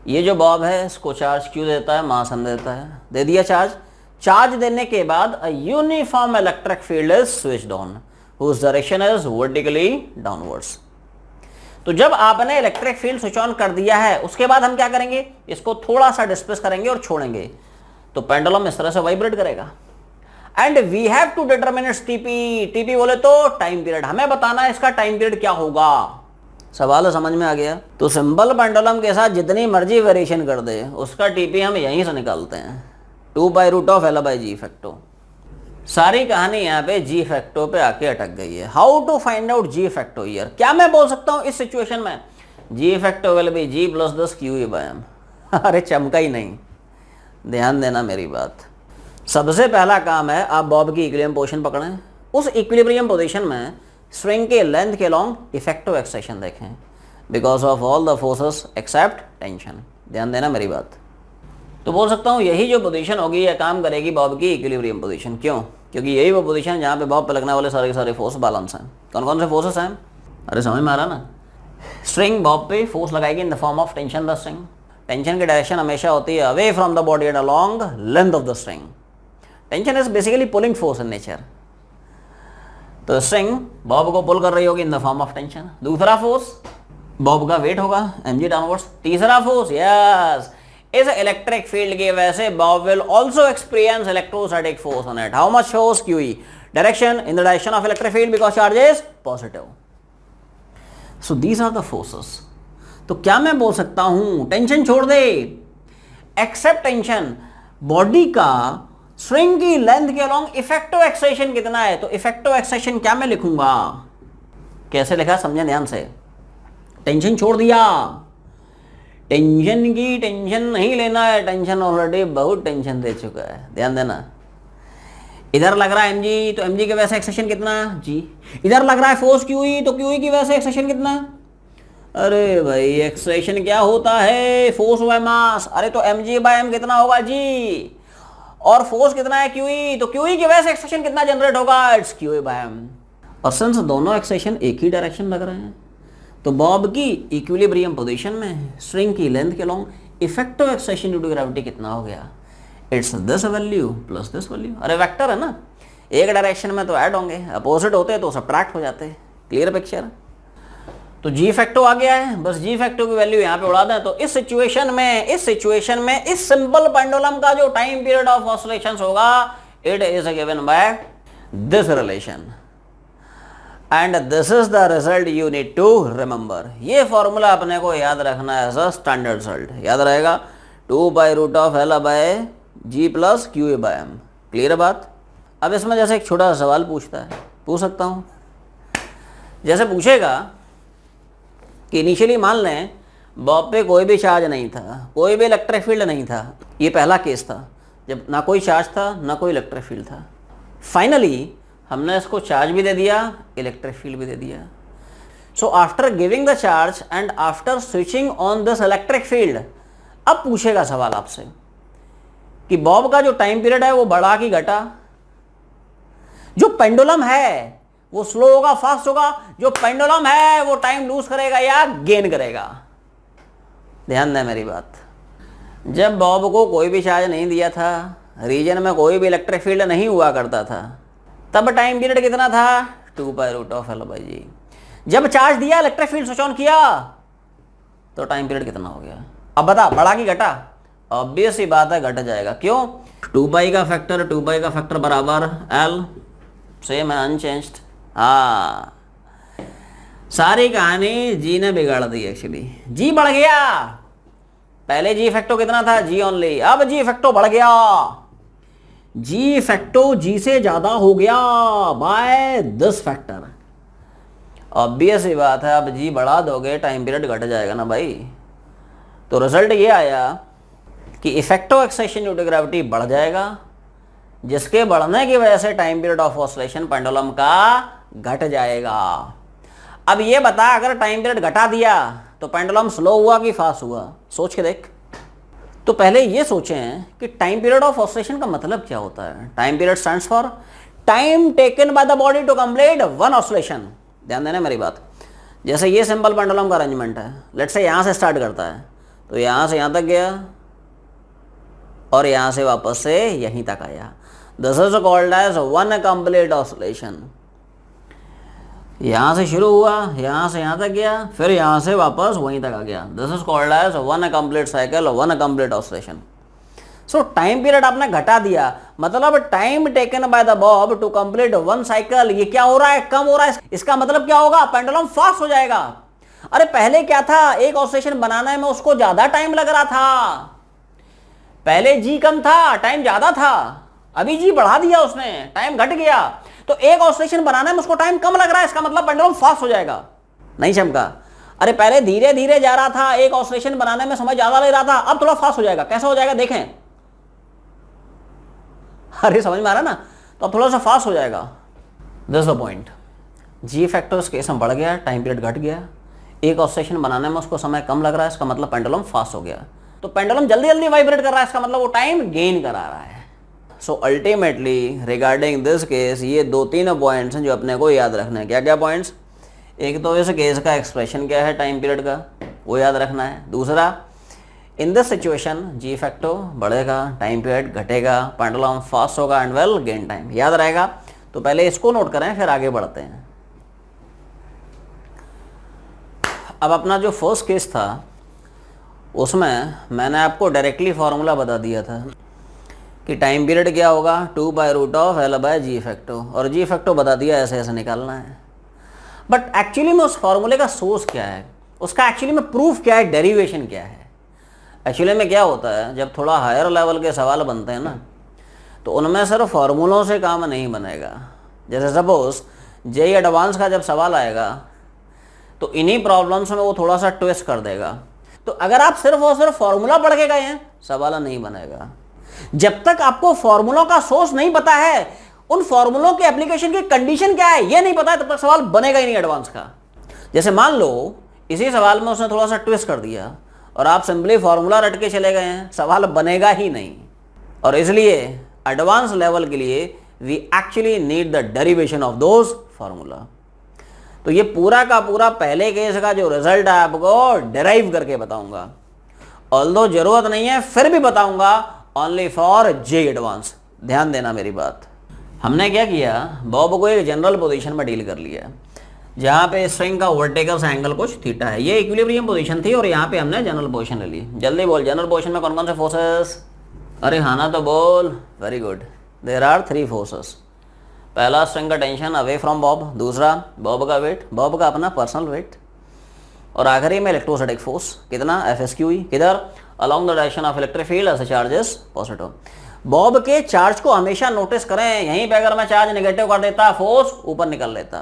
ये जो बॉब है इसको चार्ज क्यों देता है, मास हम देता है, दे दिया चार्ज. चार्ज देने के बाद a uniform electric field is switched on whose direction is vertically downwards. तो जब आपने इलेक्ट्रिक फील्ड स्विच ऑन कर दिया है उसके बाद हम क्या करेंगे, इसको थोड़ा सा डिस्प्लेस करेंगे और छोड़ेंगे, तो पेंडुलम इस तरह से वाइब्रेट करेगा. And we have to determine its TP. TP बोले तो टाइम पीरियड, हमें बताना है इसका टाइम पीरियड क्या होगा. सवाल समझ में आ गया. तो सिंपल पेंडुलम के साथ जितनी मर्जी वेरिएशन कर दे उसका टीपी हम यहीं से निकालते हैं, 2/√L/G फैक्टो. सारी कहानी यहाँ पे जी फैक्टो पे आके अटक गई है. How to find out g factor here. क्या मैं बोल सकता हूँ इस सिचुएशन में, g factor will be G + 10 QE/m. अरे चमका ही नहीं, ध्यान देना मेरी बात. सबसे पहला काम है आप बॉब की इक्विलिब्रियम पोजीशन पकड़ें. उस इक्विलिब्रियम पोजीशन में स्विंग के लेंथ के लॉन्ग इफेक्टिव एक्सेशन देखें because of all the forces except tension. ध्यान देना मेरी बात. तो बोल सकता हूँ यही जो पोजीशन होगी यह काम करेगी बॉब की इक्विलिब्रियम पोजीशन. क्यों, क्योंकि यही वो पोजीशन है जहाँ पे बॉब पे लगने वाले सारे के सारे फोर्स बैलेंस हैं. कौन कौन से फोर्सेस हैं, अरे समझ में आ रहा ना. स्ट्रिंग बॉब पे फोर्स लगाएगी in the form of tension. The string tension की डायरेक्शन हमेशा होती है away from the body and along length of the string. Tension is basically pulling force in nature. तो स्ट्रिंग बॉब को पुल कर रही होगी in the form of tension. दूसरा फोर्स बॉब का वेट होगा mg डाउनवर्ड्स. तीसरा फोर्स यस इस इलेक्ट्रिक फील्ड की वजह से Bob will also experience electrostatic force on it. How much force, QE. Direction in the direction of electric field because charge is positive. So these are the forces. तो क्या मैं बोल सकता हूं टेंशन छोड़ दे, एक्सेप्ट टेंशन, बॉडी का स्ट्रिंग की लेंथ के अलोंग इफेक्टिव एक्सेशन कितना है. तो इफेक्टिव एक्सेशन क्या मैं लिखूंगा, कैसे लिखा समझे ध्यान से. टेंशन छोड़ दिया, टेंशन की टेंशन नहीं लेना है, टेंशन ऑलरेडी बहुत टेंशन दे चुका है. ध्यान देना. इधर लग रहा है mg, तो mg की वजह से एक्सेशन कितना g. इधर लग रहा है फोर्स QE, तो QE की वजह से एक्सेशन कितना. अरे भाई एक्सेशन क्या होता है, फोर्स बाय मास. अरे तो mg/m कितना होगा g, और फोर्स कितना है QE, तो QE की वजह से एक्सेशन कितना जनरेट होगा, इट्स QE/m. और सिंस दोनों एक्सेशन एक ही डायरेक्शन लग रहे हैं तो बॉब की इक्विलिब्रियम पोजीशन में स्ट्रिंग की लेंथ के along effective acceleration due to gravity कितना हो गया, it's this value plus this value. अरे वेक्टर है ना, एक डायरेक्शन में तो ऐड होंगे, अपोजिट होते तो सब्ट्रैक्ट हो जाते. Clear picture. तो जी फैक्टो आ गया है, बस जी फैक्टो की वैल्यू यहाँ पे उड़ा दें. तो इस सिचुएशन में इस सिंपल पेंडुलम का जो टाइम पीरियड ऑफ ऑसिलेशंस होगा it is given by this relation and this is the result you need to remember. ये फॉर्मूला अपने को याद रखना है एज अ स्टैंडर्ड रिजल्ट. याद रहेगा 2/√L/G + QE/m. क्लियर बात. अब इसमें जैसे एक छोटा सा सवाल पूछता है, पूछ सकता हूँ. जैसे पूछेगा कि इनिशियली मान लें बॉब पे कोई भी चार्ज नहीं था, कोई भी इलेक्ट्रिक फील्ड नहीं था. ये पहला केस था जब ना कोई चार्ज था ना कोई इलेक्ट्रिक फील्ड था. फाइनली हमने इसको चार्ज भी दे दिया, इलेक्ट्रिक फील्ड भी दे दिया. So after giving the charge and after switching on this electric field अब पूछेगा सवाल आपसे कि बॉब का जो टाइम पीरियड है वो बढ़ा कि घटा, जो पेंडुलम है वो स्लो होगा फास्ट होगा, जो पेंडुलम है वो टाइम लूज करेगा या गेन करेगा। ध्यान दें मेरी बात, जब बॉब को कोई भी चार्ज नहीं दिया था, रीजन में कोई भी इलेक्ट्रिक फील्ड नहीं हुआ करता था, तब टाइम पीरियड कितना था 2π√L/g। जब चार्ज दिया, इलेक्ट्रिक फील्ड स्विच ऑन किया, तो टाइम पीरियड कितना हो गया। अब बता बढ़ा कि घटा, ऑब्वियस ही बात है घट जाएगा। क्यों, 2π का फैक्टर बराबर L, सेम है अनचेंज्ड। हाँ, सारी कहानी जी ने बिगाड़ दी एक्चुअली। जी बढ़ गया, पहले जी फैक्टो कितना था, जी ओनली, अब जी फैक्टो बढ़ गया, जी फैक्टो जी से ज्यादा हो गया बाय दिस फैक्टर। ऑब्वियस ही बात है, अब जी बढ़ा दोगे टाइम पीरियड घट जाएगा ना भाई। तो रिजल्ट ये आया कि effective acceleration due to gravity बढ़ जाएगा, जिसके बढ़ने की वजह से time period of oscillation pendulum का घट जाएगा। अब ये बता, अगर टाइम पीरियड घटा दिया तो पेंडुलम स्लो हुआ कि फास्ट हुआ, सोच के देख। तो पहले ये सोचें कि टाइम पीरियड ऑफ ऑसिलेशन का मतलब क्या होता है। Time period stands for time taken by the body to complete one oscillation. ध्यान देना मेरी बात, जैसे ये सिंपल पेंडुलम का अरेंजमेंट है, लेट्स से यहां से स्टार्ट करता है, तो यहां से यहां तक गया और यहां से वापस से यहीं तक आया। This is called as one complete oscillation. यहां से शुरू हुआ, यहां से यहां तक गया, फिर यहां से वापस वहीं तक आ गया। This is called as one complete cycle, one complete oscillation. So time period आपने घटा दिया, मतलब time taken by the bob to complete one cycle, ये क्या हो रहा है, कम हो रहा है। इसका मतलब क्या होगा, पेंडुलम फास्ट हो जाएगा। अरे पहले क्या था, एक ऑसिलेशन बनाने में उसको ज्यादा टाइम लग रहा था, पहले जी कम था टाइम ज्यादा था, अभी जी बढ़ा दिया उसने, टाइम घट गया, तो एक ऑसिलेशन बनाने में उसको टाइम कम लग रहा है, इसका मतलब पेंडुलम फास्ट हो जाएगा। नहीं चमका, अरे पहले धीरे धीरे जा रहा था, एक ऑसिलेशन बनाने में समय ज्यादा ले रहा था, अब थोड़ा फास्ट हो जाएगा। कैसे हो जाएगा देखें, अरे समझ में आ रहा ना, तो अब थोड़ा सा फास्ट हो जाएगा। This the point, g factors case में बढ़ गया, टाइम पीरियड घट गया, एक ऑसिलेशन बनाने में उसको समय कम लग रहा है, इसका मतलब पेंडुलम फास्ट हो गया। तो पेंडुलम जल्दी जल्दी वाइब्रेट कर रहा है, इसका मतलब वो टाइम गेन करा रहा है। So ultimately regarding this case ये 2-3 पॉइंट्स हैं जो अपने को याद रखना है। क्या क्या पॉइंट्स, एक तो इस केस का एक्सप्रेशन क्या है टाइम पीरियड का, वो याद रखना है। दूसरा, in this situation g factor बढ़ेगा, टाइम पीरियड घटेगा, पेंडुलम फास्ट होगा एंड वेल गेन टाइम, याद रहेगा। तो पहले इसको नोट करें, फिर आगे बढ़ते हैं। अब अपना जो फर्स्ट केस था उसमें मैंने आपको डायरेक्टली फॉर्मूला बता दिया था कि टाइम पीरियड क्या होगा 2π√L/g फैक्टो, और जी फैक्टो बता दिया ऐसे ऐसे निकालना है। बट एक्चुअली में उस फॉर्मूले का सोर्स क्या है, उसका एक्चुअली में प्रूफ क्या है, डेरिवेशन क्या है। एक्चुअली में क्या होता है, जब थोड़ा हायर लेवल के सवाल बनते हैं ना, तो उनमें सिर्फ फार्मूलों से काम नहीं बनेगा। जैसे सपोज जेई एडवांस का जब सवाल आएगा तो इन्हीं प्रॉब्लम्स में वो थोड़ा सा ट्विस्ट कर देगा। तो अगर आप सिर्फ और सिर्फ फॉर्मूला पढ़ के गए हैं, सवाल नहीं बनेगा। जब तक आपको फॉर्मूलों का सोर्स नहीं पता है, उन फॉर्मूलों के एप्लीकेशन की कंडीशन क्या है ये नहीं पता है, तब तक सवाल बनेगा ही नहीं एडवांस का। जैसे मान लो इसी सवाल में उसने थोड़ा सा ट्विस्ट कर दिया और आप सिंपली फॉर्मूला रट के चले गए हैं, सवाल बनेगा ही नहीं। और इसलिए एडवांस लेवल के लिए we actually need the derivation of those formula. तो ये पूरा का पूरा पहले केस का जो रिजल्ट है आपको डेराइव करके बताऊंगा, ऑल्दो जरूरत नहीं है फिर भी बताऊंगा, ओनली फॉर जे एडवांस। ध्यान देना मेरी बात। हमने क्या किया, बॉब को एक जनरल पोजीशन में डील कर लिया जहाँ पे स्ट्रिंग का वर्टिकल एंगल कुछ थीटा है, ये इक्विलिब्रियम पोजीशन थी और यहाँ पे हमने जनरल पोजीशन ले ली। जल्दी बोल, जनरल पोजीशन में कौन कौन से फोर्सेस, अरे हाँ ना तो बोल, very good. There are 3 forces. पहला स्ट्रिंग का टेंशन अवे फ्रॉम बॉब, दूसरा बॉब का वेट, बॉब का अपना पर्सनल वेट, और आखिरी में इलेक्ट्रोस्टैटिक फोर्स कितना FSQE, किधर along the direction of electric field as charge is positive. Bob के चार्ज को हमेशा नोटिस करें, यहीं पे अगर मैं चार्ज नेगेटिव कर देता फोर्स ऊपर निकल लेता।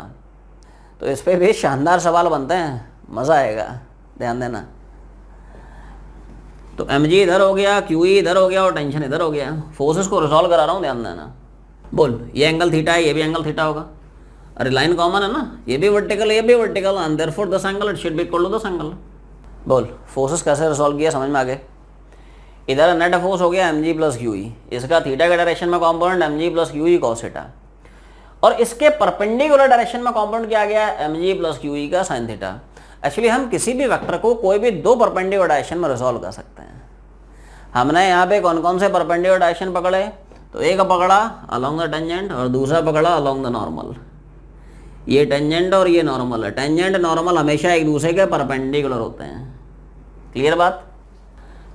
तो इस पे भी शानदार सवाल बनते हैं, मजा आएगा, ध्यान देना। तो mg इधर हो गया, QE इधर हो गया और टेंशन इधर हो गया। फोर्सेस को रिजॉल्व करा रहा हूँ, ध्यान देना। बोल, ये एंगल थीटा है, ये भी एंगल थीटा होगा, अरे लाइन कॉमन है ना, ये भी वर्टिकल ये भी vertical, and therefore this angle it should be equal to this angle. बोल, फोर्सेस कैसे रिजॉल्व किया, समझ में आ गए। इधर नेट फोर्स हो गया mg प्लस क्यू ई, इसका थीटा के डायरेक्शन में component mg plus Q E cos theta, और इसके परपेंडिकुलर डायरेक्शन में कॉम्पोनेंट क्या आ गया mg प्लस क्यू ई का साइन थीटा। एक्चुअली हम किसी भी वेक्टर को कोई भी दो परपेंडिकुलर डायरेक्शन में रिजॉल्व कर सकते हैं। हमने यहाँ पे कौन कौन से परपेंडिकुलर डायरेक्शन पकड़े, तो एक पकड़ा अलोंग द टेंजेंट और दूसरा पकड़ा अलोंग द नॉर्मल। ये टेंजेंट और ये नॉर्मल है, टेंजेंट नॉर्मल हमेशा एक दूसरे के परपेंडिकुलर होते हैं। क्लियर बात।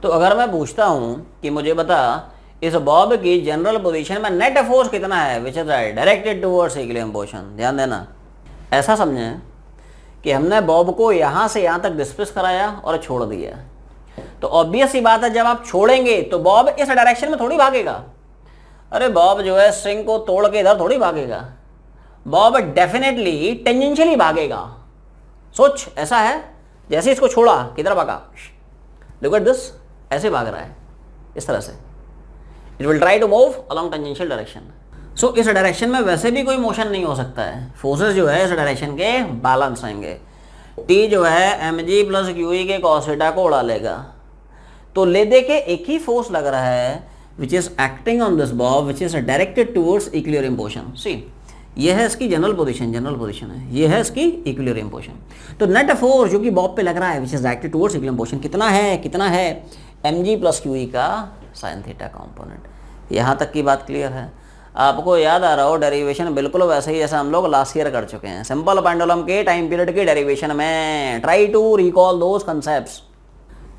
तो अगर मैं पूछता हूँ कि मुझे बता इस बॉब की जनरल पोजीशन में नेट फोर्स कितना है which is directed towards equilibrium position, ध्यान देना। ऐसा समझें कि हमने बॉब को यहाँ से यहाँ तक डिस्प्लेस कराया और छोड़ दिया, तो ऑब्वियस सी बात है जब आप छोड़ेंगे तो बॉब इस डायरेक्शन में थोड़ी भागेगा। अरे बॉब जो है स्ट्रिंग को तोड़ के इधर थोड़ी भागेगा, बॉब डेफिनेटली टेंजेंशियली भागेगा। सोच, ऐसा है जैसे इसको छोड़ा किधर भागा, लुक एट दिस, ऐसे भाग रहा है इस तरह से। It will try to move along tangential direction. So इस डायरेक्शन में वैसे भी कोई मोशन नहीं हो सकता है, फोर्सेस जो है इस डायरेक्शन के बैलेंस रहेंगे। टी जो है mg प्लस क्यू ई के कॉस थीटा को उड़ा लेगा, तो ले दे के एक ही फोर्स लग रहा है which is acting on this bob which is directed towards equilibrium position. See ये है इसकी जनरल पोजीशन है, ये है इसकी इक्विलिब्रियम पोजीशन। तो नेट फोर्स जो कि बॉब पे लग रहा है which is directed towards equilibrium position कितना है mg प्लस क्यू ई का साइन थीटा कॉम्पोनेंट। यहाँ तक की बात क्लियर है। आपको याद आ रहा हो डेरिवेशन बिल्कुल वैसे ही जैसा हम लोग लास्ट ईयर कर चुके हैं सिंपल पेंडुलम के टाइम पीरियड के डेरिवेशन में। Try to recall those concepts.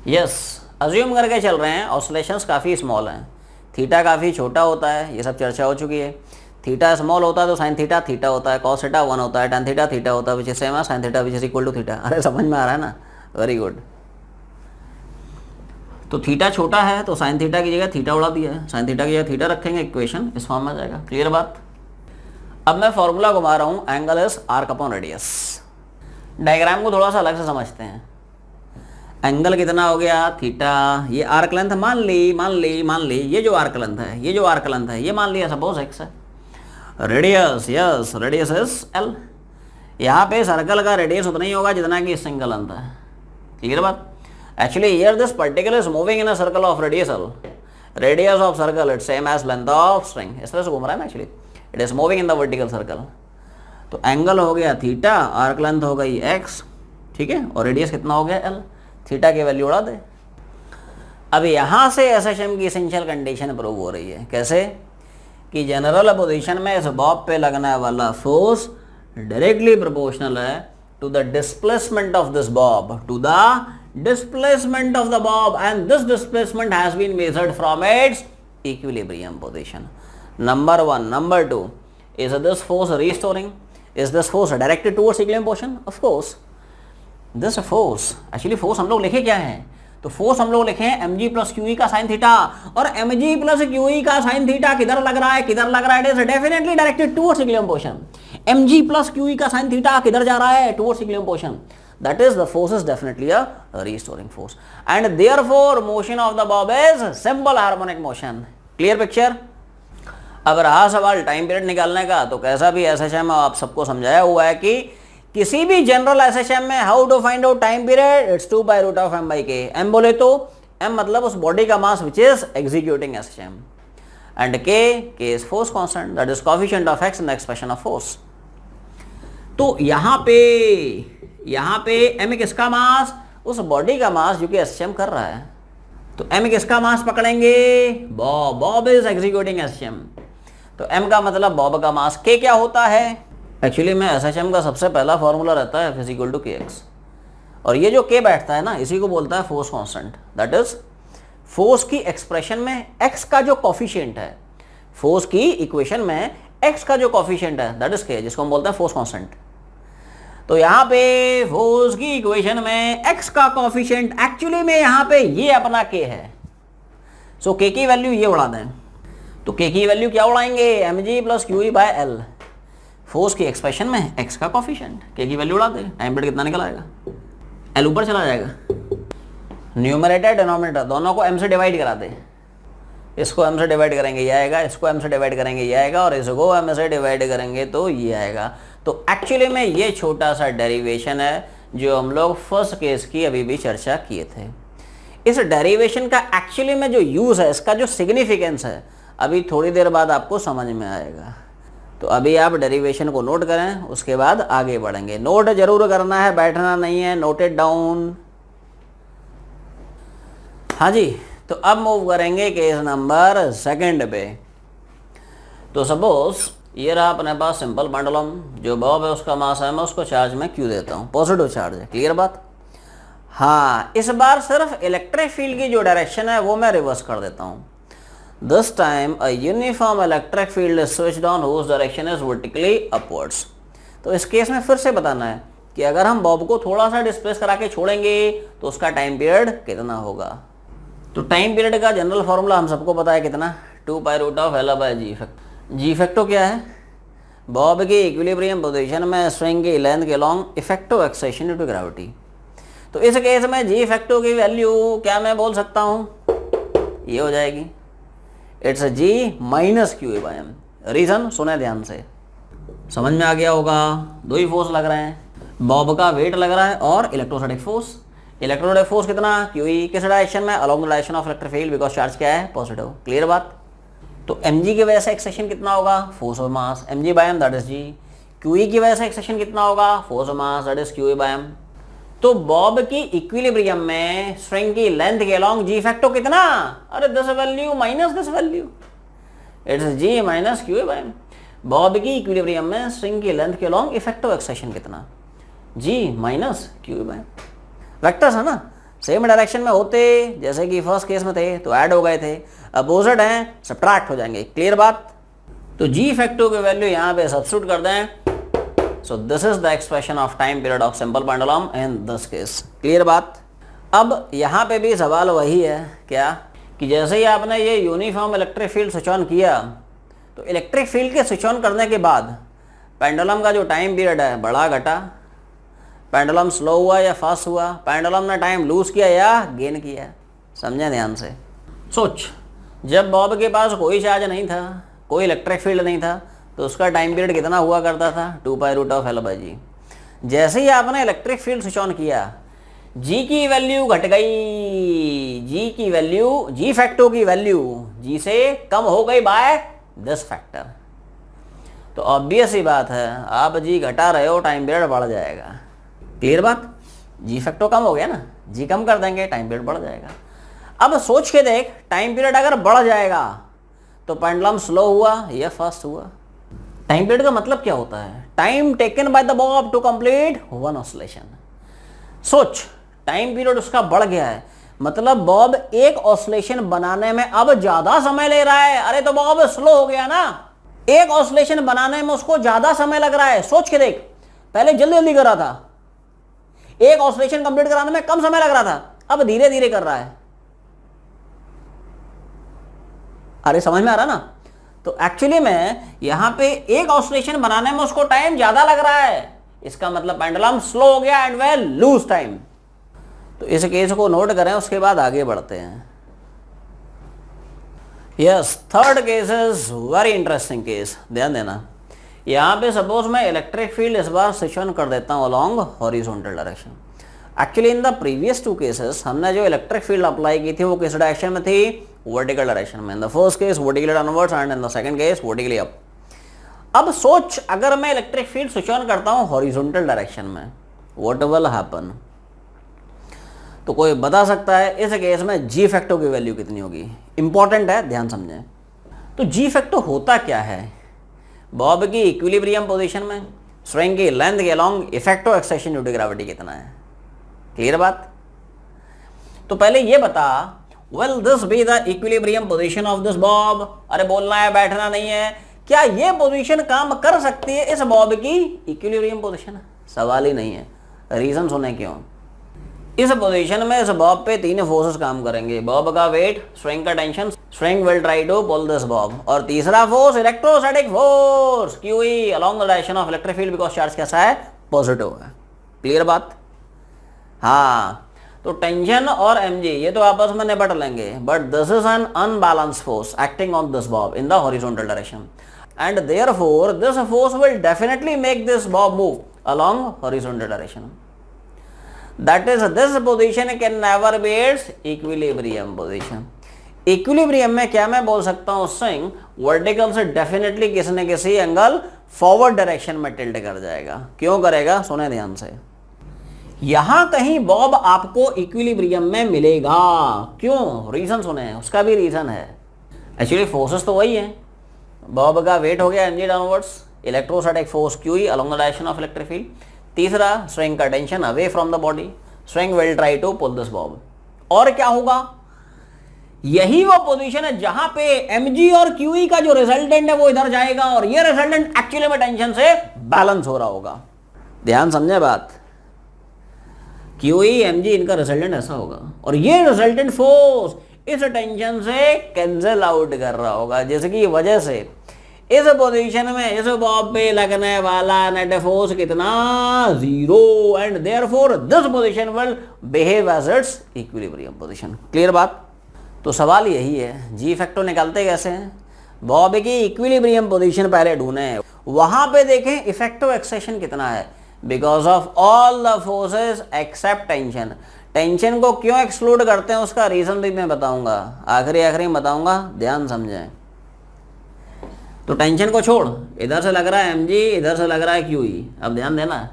Yes, assume करके चल रहे हैं ऑसिलेशंस काफ़ी स्मॉल हैं, थीटा काफ़ी छोटा होता है, ये सब चर्चा हो चुकी है। थीटा स्मॉल होता है तो साइन थीटा थीटा होता है, कॉस थीटा 1 होता है, टेन थीटा थीटा होता है विच इज सेम है sine theta which is equal to theta. अरे समझ में आ रहा है ना, वेरी गुड। तो थीटा छोटा है तो साइन थीटा की जगह थीटा उड़ा दिया है, साइन थीटा की जगह थीटा रखेंगे, इक्वेशन इस फॉर्म में आ जाएगा। क्लियर बात। अब मैं फॉर्मूला घुमा रहा हूँ, angle is arc upon radius. Diagram को थोड़ा सा अलग से समझते हैं। एंगल कितना हो गया थीटा, ये आर्क लेंथ मान ली ये जो आर्क लेंथ है ये मान लिया सपोज x है। Radius, yes radius is l। यहाँ पे सर्कल का रेडियस उतना ही होगा जितना कि सिंगल लेंथ है। क्लियर बात। Actually here this particle is moving in a circle of radius L. Radius of circle it's same as length of string। इस तरह से घूम रहा है ना, actually it is moving in the vertical circle। तो एंगल हो गया थीटा, आर्क लेंथ हो गई x, ठीक है, और रेडियस कितना हो गया l। थीटा की वैल्यू उड़ा दे। अब यहाँ से एसएचएम की एसेंशियल कंडीशन प्रूव हो रही है। कैसे कि जनरल पोजीशन में इस बॉब पे लगने वाला फोर्स डायरेक्टली प्रोपोर्शनल है to the displacement of this bob, to the displacement of the bob, and this displacement has been measured from its equilibrium position. Number 1. Number 2, is this force restoring? Is this force directed towards equilibrium position? Of course this force, actually force हम लोग लिखे क्या है, तो फोर्स हम लोग लिखे हैं mg प्लस क्यू ई का साइन थीटा, और mg प्लस क्यू ई का साइन थीटा किधर लग रहा है, it is definitely directed towards equilibrium position. mg plus Q E का साइन थीटा किधर जा रहा है, towards equilibrium position. That is, the force is definitely a restoring force, and therefore motion of the bob is simple harmonic motion। Clear picture। अब रहा सवाल टाइम पीरियड निकालने का, तो कैसा भी एसएचएम आप सबको समझाया हुआ है कि किसी भी जनरल एसएचएम में how to find out time period, its 2 by root of m by k। m बोले तो m मतलब उस बॉडी का mass which is executing SHM, and k is force constant, that is coefficient of x in the expression of force. तो यहाँ पे m किसका मास, उस बॉडी का मास जो कि एसएचएम कर रहा है। तो m किसका मास पकड़ेंगे, बॉब इज एग्जीक्यूटिंग एसएचएम, तो m का मतलब बॉब का मास। k क्या होता है, एक्चुअली में एसएचएम का सबसे पहला फॉर्मूला रहता है F इक्वल टू kx, और ये जो k बैठता है ना इसी को बोलता है force constant. That is force की एक्सप्रेशन में x का जो कॉफिशिएंट है, फोर्स की इक्वेशन में x का जो कॉफिशिएंट है दैट इज k, जिसको हम बोलते हैं फोर्स कांस्टेंट। तो यहाँ पे फोर्स की इक्वेशन में x का कॉफिशिएंट एक्चुअली में यहाँ पे ये अपना k है। सो k की वैल्यू ये उड़ा दें, तो k की वैल्यू क्या उड़ाएंगे, mg plus Q E bye l। Force की एक्सप्रेशन में x का कॉफिशिएंट, k की वैल्यू उड़ा दे, टाइम पीरियड कितना निकल आएगा, l ऊपर चला जाएगा, न्यूमरेटर डिनोमिनेटर दोनों को m से डिवाइड करा दे। इसको m से डिवाइड करेंगे ये आएगा, इसको m से डिवाइड करेंगे ये आएगा, और इसको m से डिवाइड करेंगे तो ये आएगा। तो एक्चुअली में ये छोटा सा डेरिवेशन है जो हम लोग फर्स्ट केस की अभी भी चर्चा किए थे। इस डेरिवेशन का एक्चुअली में जो यूज़ है, इसका जो सिग्निफिकेंस है, अभी थोड़ी देर बाद आपको समझ में आएगा। तो अभी आप डेरिवेशन को नोट करें, उसके बाद आगे बढ़ेंगे। नोट जरूर करना है, बैठना नहीं है, नोट इट डाउन। हाँ जी, तो अब मूव करेंगे केस नंबर सेकंड पे। तो सपोज ये रहा अपने पास सिंपल पेंडुलम, जो बॉब है उसका मास है, मैं उसको चार्ज में क्यू देता हूँ, पॉजिटिव चार्ज है, क्लियर बात। हाँ, इस बार सिर्फ इलेक्ट्रिक फील्ड की जो डायरेक्शन है वो मैं रिवर्स कर देता हूँ। This time a uniform electric field is switched on whose direction is vertically upwards. तो इस केस में फिर से बताना है कि अगर हम बॉब को थोड़ा सा डिस्प्लेस करा के छोड़ेंगे तो उसका टाइम पीरियड कितना होगा। तो टाइम पीरियड का जनरल फॉर्मूला हम सबको पता है कितना, 2π√L/g फैक्टर। जी फैक्टर क्या है, बॉब की इक्विलिब्रियम पोजीशन में स्ट्रिंग की लेंथ के along effective acceleration due to gravity. तो इस केस में जी फैक्टर की वैल्यू क्या मैं बोल सकता हूँ, ये हो जाएगी, इट्स G - QA/m। रीजन सुने ध्यान से, समझ में आ गया होगा। दो ही फोर्स लग रहे हैं, बॉब का वेट लग रहा है और इलेक्ट्रोस्टैटिक फोर्स। इलेक्ट्रोस्टैटिक फोर्स कितना, QE, किस डायरेक्शन में, along the direction of electric field, because charge क्या है, पॉजिटिव, क्लियर बात। तो mg की वजह से एक्सेशन कितना होगा, force of mass, mg/m that is g। QE की वजह से एक्सेशन कितना होगा, force of mass that is QA/m। तो बॉब की इक्विलिब्रियम में स्ट्रिंग की लेंथ के अलॉन्ग जी फैक्टर कितना, अरे this value minus this value, it's G - QA/m। Bob की इक्विलिब्रियम में स्ट्रिंग की लेंथ के अलॉन्ग इफेक्टिव एक्सेशन कितना, G - QA/m। वेक्टर्स है ना, सेम डायरेक्शन में होते जैसे कि फर्स्ट केस में थे तो ऐड हो गए थे, अपोजिट हैं सब्ट्रैक्ट हो जाएंगे, क्लियर बात। तो जी फैक्टर की वैल्यू यहाँ पे सब्स्टिट्यूट कर दें। सो this is the expression of time period of simple pendulum in this case, clear बात। अब यहाँ पे भी सवाल वही है क्या, कि जैसे ही आपने ये uniform electric field switch on किया, तो इलेक्ट्रिक फील्ड के स्विच ऑन करने के बाद पेंडुलम का जो टाइम पीरियड है बढ़ा घटा, पेंडुलम स्लो हुआ या फास्ट हुआ, पेंडुलम ने टाइम लूज किया या गेन किया, समझे ध्यान से। सोच, जब बॉब के पास कोई चार्ज नहीं था, कोई इलेक्ट्रिक फील्ड नहीं था, तो उसका टाइम पीरियड कितना हुआ करता था, 2π√L/g। जैसे ही आपने इलेक्ट्रिक फील्ड स्विच ऑन किया, जी की वैल्यू घट गई, जी की वैल्यू, जी फैक्टर की वैल्यू जी से कम हो गई बाय दिस फैक्टर। तो ऑब्वियस ही बात है, आप जी घटा रहे हो, टाइम पीरियड बढ़ जाएगा, क्लियर बात। जी फैक्टर कम हो गया ना, जी कम कर देंगे, टाइम पीरियड बढ़ जाएगा। अब सोच के देख, टाइम पीरियड अगर बढ़ जाएगा तो पेंडुलम स्लो हुआ या फास्ट हुआ। टाइम पीरियड का मतलब क्या होता है, time taken by the bob to complete one oscillation. सोच, टाइम पीरियड उसका बढ़ गया है, मतलब बॉब एक ऑसिलेशन बनाने में अब ज्यादा समय ले रहा है। अरे तो बॉब स्लो हो गया ना, एक ऑसिलेशन बनाने में उसको ज्यादा समय लग रहा है। सोच के देख, पहले जल्दी जल्दी कर रहा था, एक ऑसिलेशन कंप्लीट कराने में कम समय लग रहा था, अब धीरे धीरे कर रहा है। अरे समझ में आ रहा ना। तो एक्चुअली में यहां पे एक ऑसिलेशन बनाने में उसको टाइम ज्यादा लग रहा है, इसका मतलब पेंडुलम स्लो हो गया एंड विल लूज टाइम। तो इस केस को नोट करें, उसके बाद आगे बढ़ते हैं। Yes, third case is very interesting case, ध्यान देना। यहाँ पे सपोज मैं इलेक्ट्रिक फील्ड इस बार स्विच ऑन कर देता हूँ along horizontal direction. Actually in the previous two cases हमने जो इलेक्ट्रिक फील्ड अप्लाई की थी वो किस डायरेक्शन में थी, वर्टिकल डायरेक्शन में। In the first case vertically downwards and in the second case vertically up. अब सोच, अगर मैं इलेक्ट्रिक फील्ड स्विच ऑन करता हूँ हॉरिजॉन्टल डायरेक्शन में, व्हाट विल हैपन। तो कोई बता सकता है इस केस में जी फैक्टर की वैल्यू कितनी होगी, इंपॉर्टेंट है, ध्यान समझें। तो जी फैक्टर होता क्या है, बॉब की इक्विलिब्रियम पोजीशन में स्ट्रिंग की लेंथ के along effective acceleration due to gravity कितना है, क्लियर बात। तो पहले ये बता, will this be the equilibrium position of this bob. अरे बोलना है, बैठना नहीं है। क्या ये पोजीशन काम कर सकती है इस बॉब की इक्विलिब्रियम पोजीशन, सवाल ही नहीं है। रीजन सुने क्यों। इस पोजीशन में इस बॉब पे तीन फोर्सेस काम करेंगे, बॉब का वेट, स्ट्रिंग का tension, string will try to pull this bob, और तीसरा force electrostatic force QE along the direction of electric field, because charge कैसा है, पॉजिटिव है, क्लियर बात। हाँ, तो टेंशन और mg ये तो आपस में निपट लेंगे, but this is an unbalance force acting on this Bob in the horizontal direction, and therefore this force will definitely make this Bob move along horizontal direction. That is this position can never be it's equilibrium position. Equilibrium में क्या मैं बोल सकता हूं, स्विंग वर्टिकल से डेफिनेटली किसी न किसी एंगल फॉरवर्ड डायरेक्शन में टिल्ट कर जाएगा। क्यों करेगा, सुने ध्यान से। यहां कहीं बॉब आपको इक्विलिब्रियम में मिलेगा, क्यों, रीजन सुने, उसका भी रीजन है। एक्चुअली फोर्सेस तो वही है, बॉब का वेट हो गया mg downwards, electrostatic force QE along the direction of electric field. तीसरा, स्विंग का tension away from the body, swing will try to pull this bob. और क्या होगा, यही वो पोजीशन है जहां पे mg और QE का जो रिजल्टेंट है वो इधर जाएगा और ये रिजल्टेंट एक्चुअली में टेंशन से बैलेंस हो रहा होगा। ध्यान समझे बात, QE mg इनका रिजल्टेंट ऐसा होगा और ये रिजल्टेंट फोर्स इस टेंशन से कैंसिल आउट कर रहा होगा, जैसे कि वजह से इस पोजीशन में इस बॉब पे लगने वाला नेट फोर्स कितना, 0, and therefore this position will behave as its equilibrium position. Clear बात। तो सवाल यही है, जी फैक्टर निकालते कैसे हैं, बॉब की इक्विलिब्रियम पोजीशन पहले ढूंढे, वहां पे देखें इफेक्टिव एक्सेशन कितना है, because of all the forces except tension. Tension को क्यों एक्सक्लूड करते हैं उसका रीजन भी मैं बताऊंगा, आखिरी में बताऊंगा, ध्यान समझें। तो टेंशन को छोड़, इधर से लग रहा है mg, इधर से लग रहा है QE। अब ध्यान देना,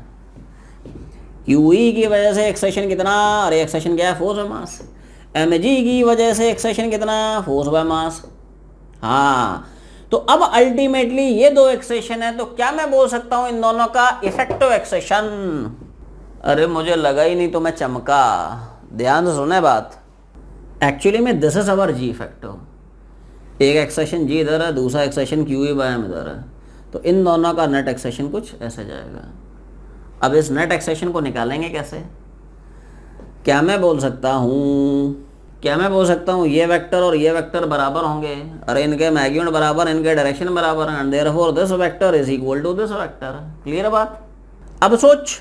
QE की वजह से एक्सेशन कितना, और एक्सेशन क्या है, फोर्स बाय मास। mg की वजह से एक्सेशन कितना, फोर्स बाय मास। हाँ, तो अब अल्टीमेटली ये दो एक्सेशन है, तो क्या मैं बोल सकता हूं इन दोनों का इफेक्टिव एक्सेशन। अरे मुझे लगा ही नहीं तो मैं चमका, ध्यान से सुने बात। एक्चुअली में this is our ji factor, एक एक्सेशन जी इधर है, दूसरा एक्सेशन QE बाय m इधर है, तो इन दोनों का नेट एक्सेशन कुछ ऐसे जाएगा। अब इस नेट एक्सेशन को निकालेंगे कैसे, क्या मैं बोल सकता हूँ, ये वेक्टर और ये वेक्टर बराबर होंगे, अरे इनके मैग्नीट्यूड बराबर, इनके डायरेक्शन बराबर है, and therefore this vector is equal to this vector. Clear बात। अब सोच,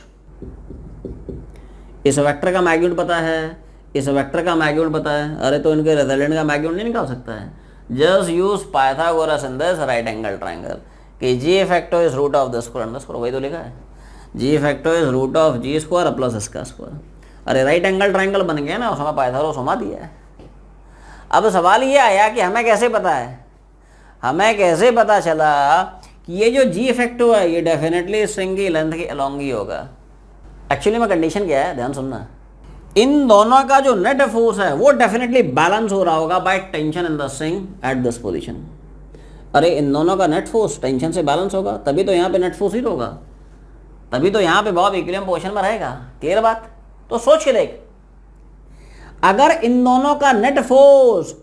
इस वेक्टर का मैग्नीट्यूड पता है, इस वेक्टर का मैग्नीट्यूड पता है, अरे तो इनके रिजल्टेंट का मैग्नीट्यूड नहीं निकाल सकता है। Just use Pythagoras in this right angle triangle कि g factor is root of the square under square, वही तो लिखा है, g factor is root of g square plus इसका स्क्वायर। अरे राइट एंगल ट्राइंगल बन गया ना, उसमें पाइथागोरस घुमा दिया है। अब सवाल ये आया कि हमें कैसे पता है, हमें कैसे पता चला कि ये जो जी फैक्टर है ये डेफिनेटली स्ट्रिंग की लेंथ के अलोंग ही होगा। एक्चुअली में कंडीशन क्या है, ध्यान सुनना, इन दोनों का जो नेट फोर्स है वो डेफिनेटली बैलेंस हो रहा होगा by tension in the string at this position. अरे इन दोनों का नेट फोर्स टेंशन से बैलेंस होगा, तभी तो यहाँ पे नेट फोर्स ही होगा, तभी तो यहाँ पे बॉब इक्विलिब्रियम पोजीशन में रहेगा। क्लियर बात। तो सोच के देख, अगर इन दोनों का नेट फोर्स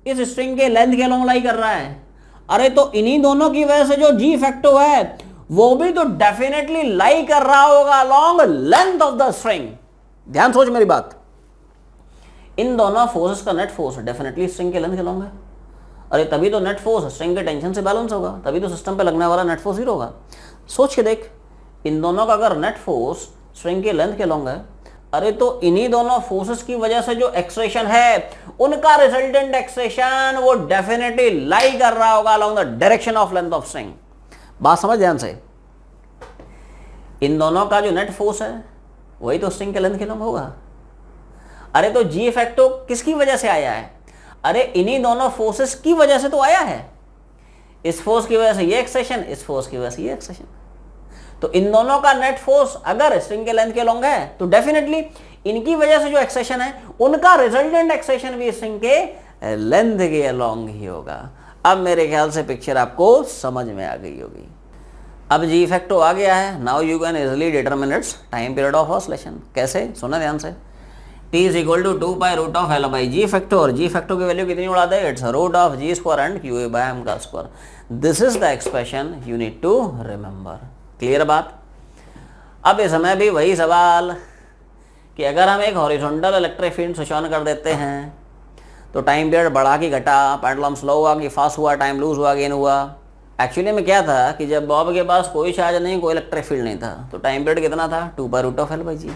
इस स्ट्रिंग के लेंथ के अलोंग लाई कर रहा है, अरे तो इन्हीं दोनों की वजह से जो जी फैक्टर है वो भी तो डेफिनेटली लाई कर रहा होगा along length of the string. ध्यान सोच मेरी बात, इन दोनों फोर्सेस का नेट फोर्स डेफिनेटली स्ट्रिंग के लेंथ के अलोंग है, अरे तभी तो नेट फोर्स स्ट्रिंग के टेंशन से बैलेंस होगा, तभी तो सिस्टम पे लगने वाला नेट फोर्स 0 होगा। सोच के देख, इन दोनों का अगर नेट फोर्स स्ट्रिंग के लेंथ के अलोंग है, अरे तो इन्हीं दोनों फोर्सेस की वजह से जो एक्सेशन है उनका रिजल्टेंट एक्सेशन वो डेफिनेटली लाई कर रहा होगा along the direction of length of string. बात समझ ध्यान से, इन दोनों का जो नेट फोर्स है वही तो स्ट्रिंग के लेंथ के अलोंग होगा। अरे तो जी फैक्टर किसकी वजह से आया है, अरे इन्हीं दोनों फोर्सेस की वजह से तो आया है, इस फोर्स की वजह से ये एक्सेशन, इस फोर्स की वजह से ये एक्सेशन। तो इन दोनों का नेट फोर्स अगर स्ट्रिंग के लेंथ के अलोंग है तो डेफिनेटली इनकी वजह से जो एक्सेशन है उनका रिजल्टेंट एक्सेशन भी स्ट्रिंग के लेंथ के अलोंग ही होगा। अब मेरे ख्याल से पिक्चर आपको समझ में आ गई होगी। अब जी फैक्टर आ गया है, now you can easily determine its time period of oscillation. कैसे, सुना ध्यान से, t is equal to 2 pi root of L by g factor, और जी फैक्टर की वैल्यू कितनी उड़ा दे, it's root of g square and QA by m का square. This is the expression you need to remember. Clear बात। अब इस समय भी वही सवाल कि अगर हम एक horizontal electric field switch on कर देते हैं तो टाइम पीरियड बढ़ा कि घटा, पेंडुलम स्लो हुआ कि फास्ट हुआ, टाइम लूज हुआ गेन हुआ। एक्चुअली में क्या था कि जब बॉब के पास कोई चार्ज नहीं, कोई इलेक्ट्रिक फील्ड नहीं था, तो टाइम पीरियड कितना था, 2 pi root of L by g.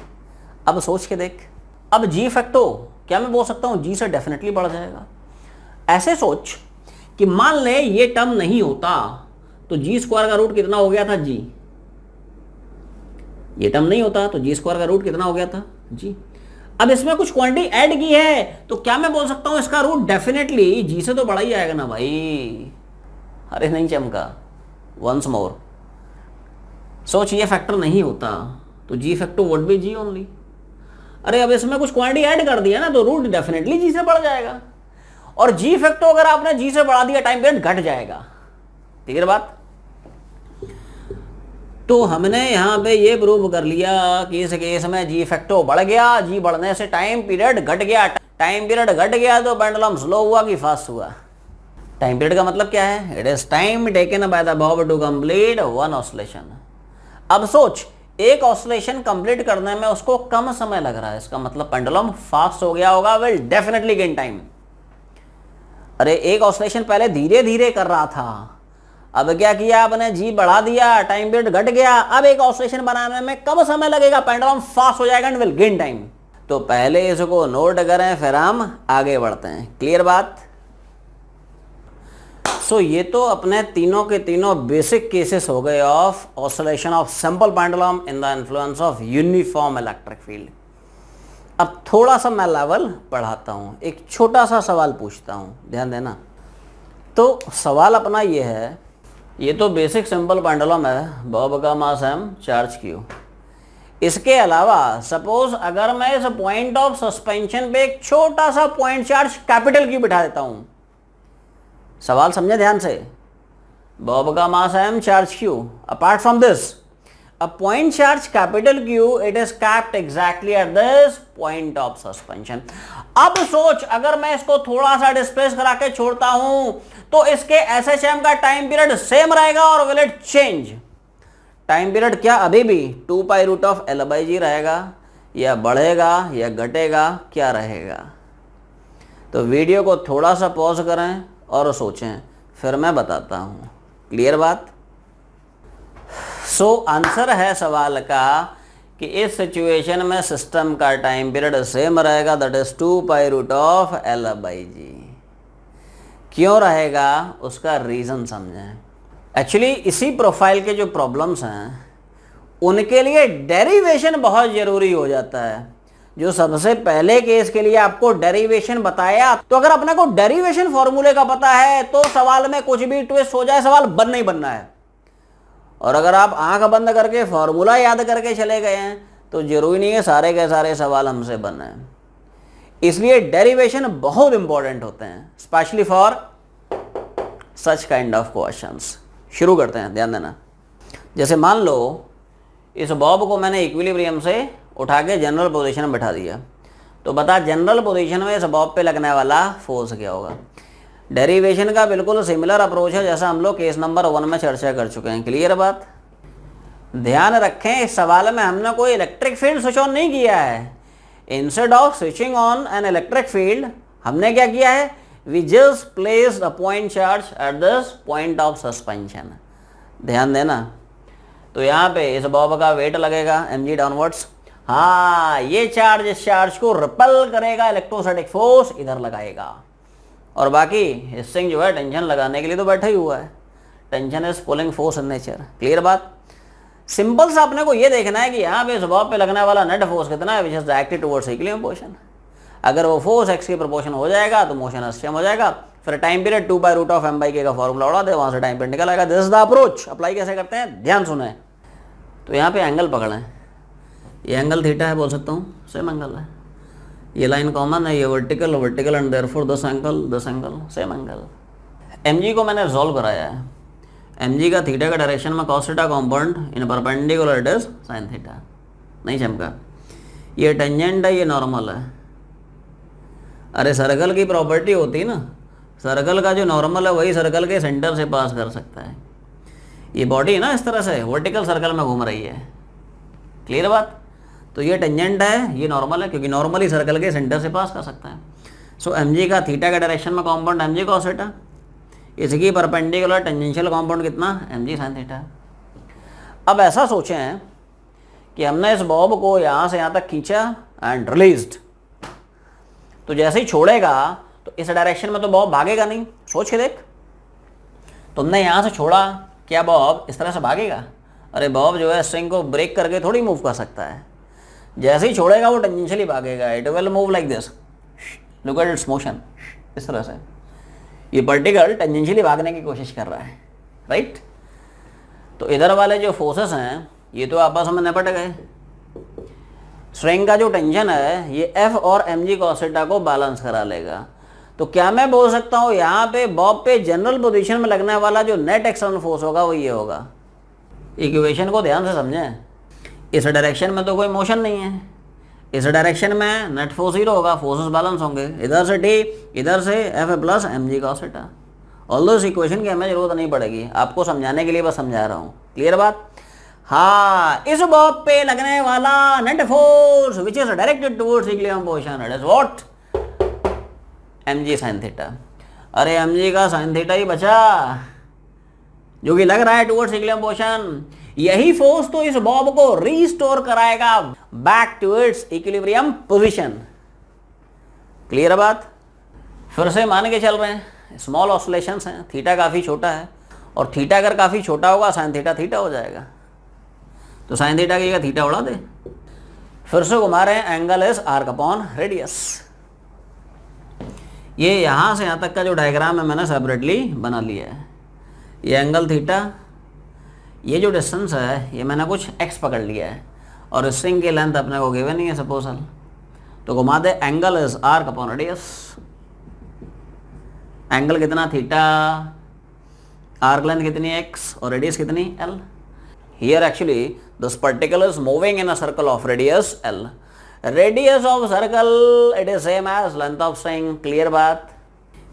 अब सोच के देख, अब जी फैक्टर क्या मैं बोल सकता हूँ, जी से डेफिनेटली बढ़ जाएगा। ऐसे सोच कि मान ले ये टर्म नहीं होता तो जी स्क्वायर का रूट कितना हो गया था, जी, ये टर्म नहीं होता तो जी स्क्वायर का रूट कितना हो गया था, जी। अब इसमें कुछ क्वांटिटी ऐड की है तो क्या मैं बोल सकता हूं इसका रूट डेफिनेटली जी से तो बड़ा ही आएगा ना भाई। अरे नहीं चमका, वंस मोर सोच, ये फैक्टर नहीं होता तो g factor would be g only. अरे अब इसमें कुछ क्वांटिटी ऐड कर दिया ना तो रूट डेफिनेटली जी से बढ़ जाएगा, और जी फैक्टर अगर आपने जी से बढ़ा दिया टाइम पीरियड घट जाएगा। क्लियर बात। तो हमने यहां पे ये प्रूव कर लिया कि इस केस में जी फैक्टर बढ़ गया, जी बढ़ने से टाइम पीरियड घट गया। टाइम पीरियड घट गया तो पेंडुलम स्लो हुआ कि फास्ट हुआ। टाइम पीरियड का मतलब क्या है? It is time taken by the bob to complete one oscillation. अब सोच, एक ऑसिलेशन कंप्लीट करने में उसको कम समय लग रहा है, इसका मतलब पेंडुलम फास्ट हो गया होगा, विल डेफिनेटली गेन टाइम। अरे एक ऑसिलेशन पहले धीरे धीरे कर रहा था, अब क्या किया आपने, जी बढ़ा दिया, टाइम पीरियड घट गया, अब एक ऑसिलेशन बनाने में कम समय लगेगा, पेंडुलम फास्ट हो जाएगा एंड विल गेन टाइम। तो पहले इसको नोट करें फिर हम आगे बढ़ते हैं। क्लियर बात। सो ये तो अपने तीनों के तीनों बेसिक केसेस हो गए of oscillation of simple pendulum in the influence of uniform electric field. अब थोड़ा सा मैं लेवल बढ़ाता हूं, एक छोटा सा सवाल पूछता हूं, ध्यान देना। तो सवाल अपना ये है, ये तो बेसिक सिंपल पेंडुलम है, बॉब का मास m चार्ज q। इसके अलावा सपोज अगर मैं इस पॉइंट ऑफ सस्पेंशन पे एक छोटा सा पॉइंट चार्ज कैपिटल Q बिठा देता हूं, सवाल समझे ध्यान से, बॉब का मास m charge q, apart from this a point charge capital Q, it is capped exactly at this point of suspension। अब सोच, अगर मैं इसको थोड़ा सा डिस्प्लेस करा के छोड़ता हूं तो इसके SHM का टाइम पीरियड सेम रहेगा और will it change? Time period क्या अभी भी 2 pi root of L by g रहेगा, या बढ़ेगा या घटेगा, क्या रहेगा? तो वीडियो को थोड़ा सा पॉज करें और सोचें, फिर मैं बताता हूं। क्लियर बात। सो आंसर है सवाल का कि इस सिचुएशन में सिस्टम का टाइम पीरियड सेम रहेगा, that is 2 pi root of L by g. क्यों रहेगा उसका रीजन समझें। एक्चुअली इसी प्रोफाइल के जो प्रॉब्लम्स हैं उनके लिए डेरिवेशन बहुत जरूरी हो जाता है। जो सबसे पहले केस के लिए आपको डेरिवेशन बताया, तो अगर अपने को डेरिवेशन फॉर्मूले का पता है तो सवाल में कुछ भी ट्विस्ट हो जाए सवाल बन नहीं बनना है। और अगर आप आंख बंद करके फॉर्मूला याद करके चले गए हैं तो जरूरी नहीं है सारे के सारे सवाल हमसे बन रहे हैं। इसलिए डेरिवेशन बहुत इंपॉर्टेंट होते हैं, specially for such kind of questions. शुरू करते हैं, ध्यान देना। जैसे मान लो इस बॉब को मैंने इक्विलिब्रियम से उठा के जनरल पोजीशन में बैठा दिया, तो बता जनरल पोजीशन में इस बॉब पे लगने वाला फोर्स क्या होगा। डेरिवेशन का बिल्कुल सिमिलर अप्रोच है जैसा हम लोग केस नंबर 1 में चर्चा कर चुके हैं। क्लियर बात। ध्यान रखें, इस सवाल में हमने कोई इलेक्ट्रिक फील्ड स्विच ऑन नहीं किया है। Instead of switching on an electric field हमने क्या किया है, we just placed a point charge at this point of suspension. ध्यान देना। तो यहाँ पे इस बॉब का वेट लगेगा mg डाउनवर्ड्स। हाँ, ये चार्ज इस चार्ज को रिपेल करेगा, इलेक्ट्रोस्टैटिक फोर्स इधर लगाएगा, और बाकी हिस्सिंग जो है टेंशन लगाने के लिए तो बैठा ही हुआ है। Tension is pulling force in nature. Clear बात। सिंपल सा अपने को ये देखना है कि यहाँ पे इस बॉब पे लगने वाला नेट फोर्स कितना है, which is directed towards equilibrium position. अगर वो फोर्स एक्स की प्रोपोर्शन हो जाएगा तो मोशन एसटीएम हो जाएगा। फिर time period 2 pi root of m by k का फॉर्मूला उड़ा दे, वहां से टाइम पीरियड निकल आएगा। This is the approach. Apply कैसे करते हैं ध्यान सुने। तो यहाँ पे एंगल पकड़ें, ये एंगल थीटा है बोल सकता हूँ, सेम एंगल है। ये लाइन कॉमन है, ये vertical vertical and therefore this angle same angle. mg को मैंने रिजॉल्व कराया है। mg का थीटा का डायरेक्शन में cos theta component in perpendicular it is sin theta. नहीं चमका। ये टेंजेंट है, ये नॉर्मल है। अरे सर्कल की प्रॉपर्टी होती है ना, सर्कल का जो नॉर्मल है वही सर्कल के सेंटर से पास कर सकता है। ये बॉडी है ना इस तरह से वर्टिकल सर्कल में घूम रही है। क्लियर बात। तो ये टेंजेंट है, ये नॉर्मल है, क्योंकि नॉर्मली सर्कल के सेंटर से पास कर सकता है। सो mg का थीटा का डायरेक्शन में कॉम्पोनेंट mg cos थीटा, इसकी परपेंडिकुलर टेंजेंशियल कॉम्पोनेंट कितना mg sin थीटा। अब ऐसा सोचें कि हमने इस बॉब को यहाँ से यहाँ तक खींचा एंड रिलीज्ड, तो जैसे ही छोड़ेगा तो इस डायरेक्शन में तो बॉब भागेगा नहीं। सोच के देख, तुमने यहाँ से छोड़ा, क्या बॉब इस तरह से भागेगा? अरे बॉब जो है स्ट्रिंग को ब्रेक करके थोड़ी मूव कर सकता है। जैसे ही छोड़ेगा वो टेंजेंशियली भागेगा, it will move like this, look at its motion, इस तरह से ये पार्टिकल टेंजेंशियली भागने की कोशिश कर रहा है, राइट। तो इधर वाले जो फोर्सेस हैं ये तो आपस में निपट गए। स्ट्रिंग का जो टेंशन है ये एफ और एम जी कॉस थीटा को बैलेंस करा लेगा। तो क्या मैं बोल सकता हूँ यहाँ पे बॉब पे जनरल पोजीशन में लगने वाला जो नेट एक्सटर्नल फोर्स होगा वो ये होगा। इक्वेशन को ध्यान से समझें, इस डायरेक्शन में तो कोई मोशन नहीं है, इस डायरेक्शन में नेट फोर्स 0 होगा, फोर्सेस बैलेंस होंगे, इधर से टी, इधर से F plus m g cos theta. Although इस इक्वेशन की हमें जरूरत नहीं पड़ेगी, आपको समझाने के लिए बस समझा रहा हूँ। क्लियर बात? हाँ, इस बॉब पे लगने वाला net force which is directed towards equilibrium position, it is what? M ji sine theta. अरे एम जी का साइन थीटा ही बचा जो कि लग रहा है टुवर्ड्स इक्विलिब्रियम पोजीशन। यही फोर्स तो इस बॉब को रीस्टोर कराएगा back to its equilibrium position. Clear बात? फिर से मान के चल रहे हैं, स्मॉल ऑसिलेशंस हैं, थीटा काफ़ी छोटा है, और थीटा अगर काफ़ी छोटा होगा साइन थीटा थीटा हो जाएगा, तो साइन थीटा की थीटा उड़ा दे। फिर से घुमा रहे हैं, angle is arc upon radius. ये यहाँ से यहाँ तक का जो डायग्राम है मैंने सेपरेटली बना लिया है। ये एंगल थीटा, ये जो डिस्टेंस है ये मैंने कुछ एक्स पकड़ लिया है, और स्ट्रिंग की लेंथ अपने को गिवन नहीं है सपोजल, तो घुमा दे, angle is arc upon radius. Angle कितना? थीटा, आर्क लेंथ कितनी? एक्स, और रेडियस कितनी? L. Here actually this particle is moving in a circle of radius L. Radius of circle it is same as length of string. Clear बात?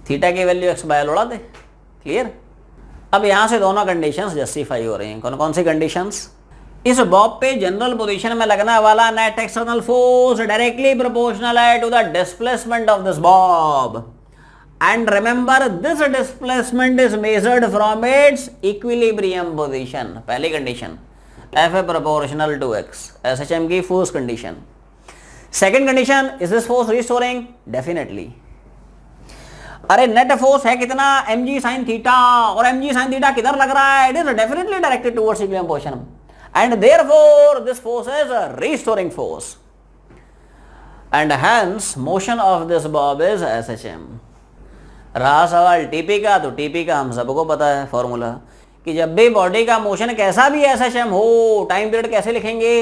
थीटा की वैल्यू एक्स बाय एल उड़ा दे। क्लियर? अब यहां से दोनों कंडीशंस जस्टिफाई हो रही हैं। कौन कौन सी कंडीशंस? इस बॉब पे जनरल पोजीशन में लगने वाला net external force directly proportional है to the displacement of this bob, and remember this displacement is measured from its equilibrium position. पहली condition, F A proportional to x, SHM की first condition. Second condition, is this force restoring? Definitely. अरे नेट फोर्स है कितना? एम जी साइन थीटा, और एम जी साइन थीटा किधर लग रहा है? It is definitely directed towards equilibrium position, and therefore this force is a restoring force, and hence motion of this bob is SHM। रहा सवाल टीपी का, तो टीपी का हम सबको पता है फॉर्मूला, कि जब भी बॉडी का मोशन कैसा भी SHM हो, टाइम पीरियड कैसे लिखेंगे?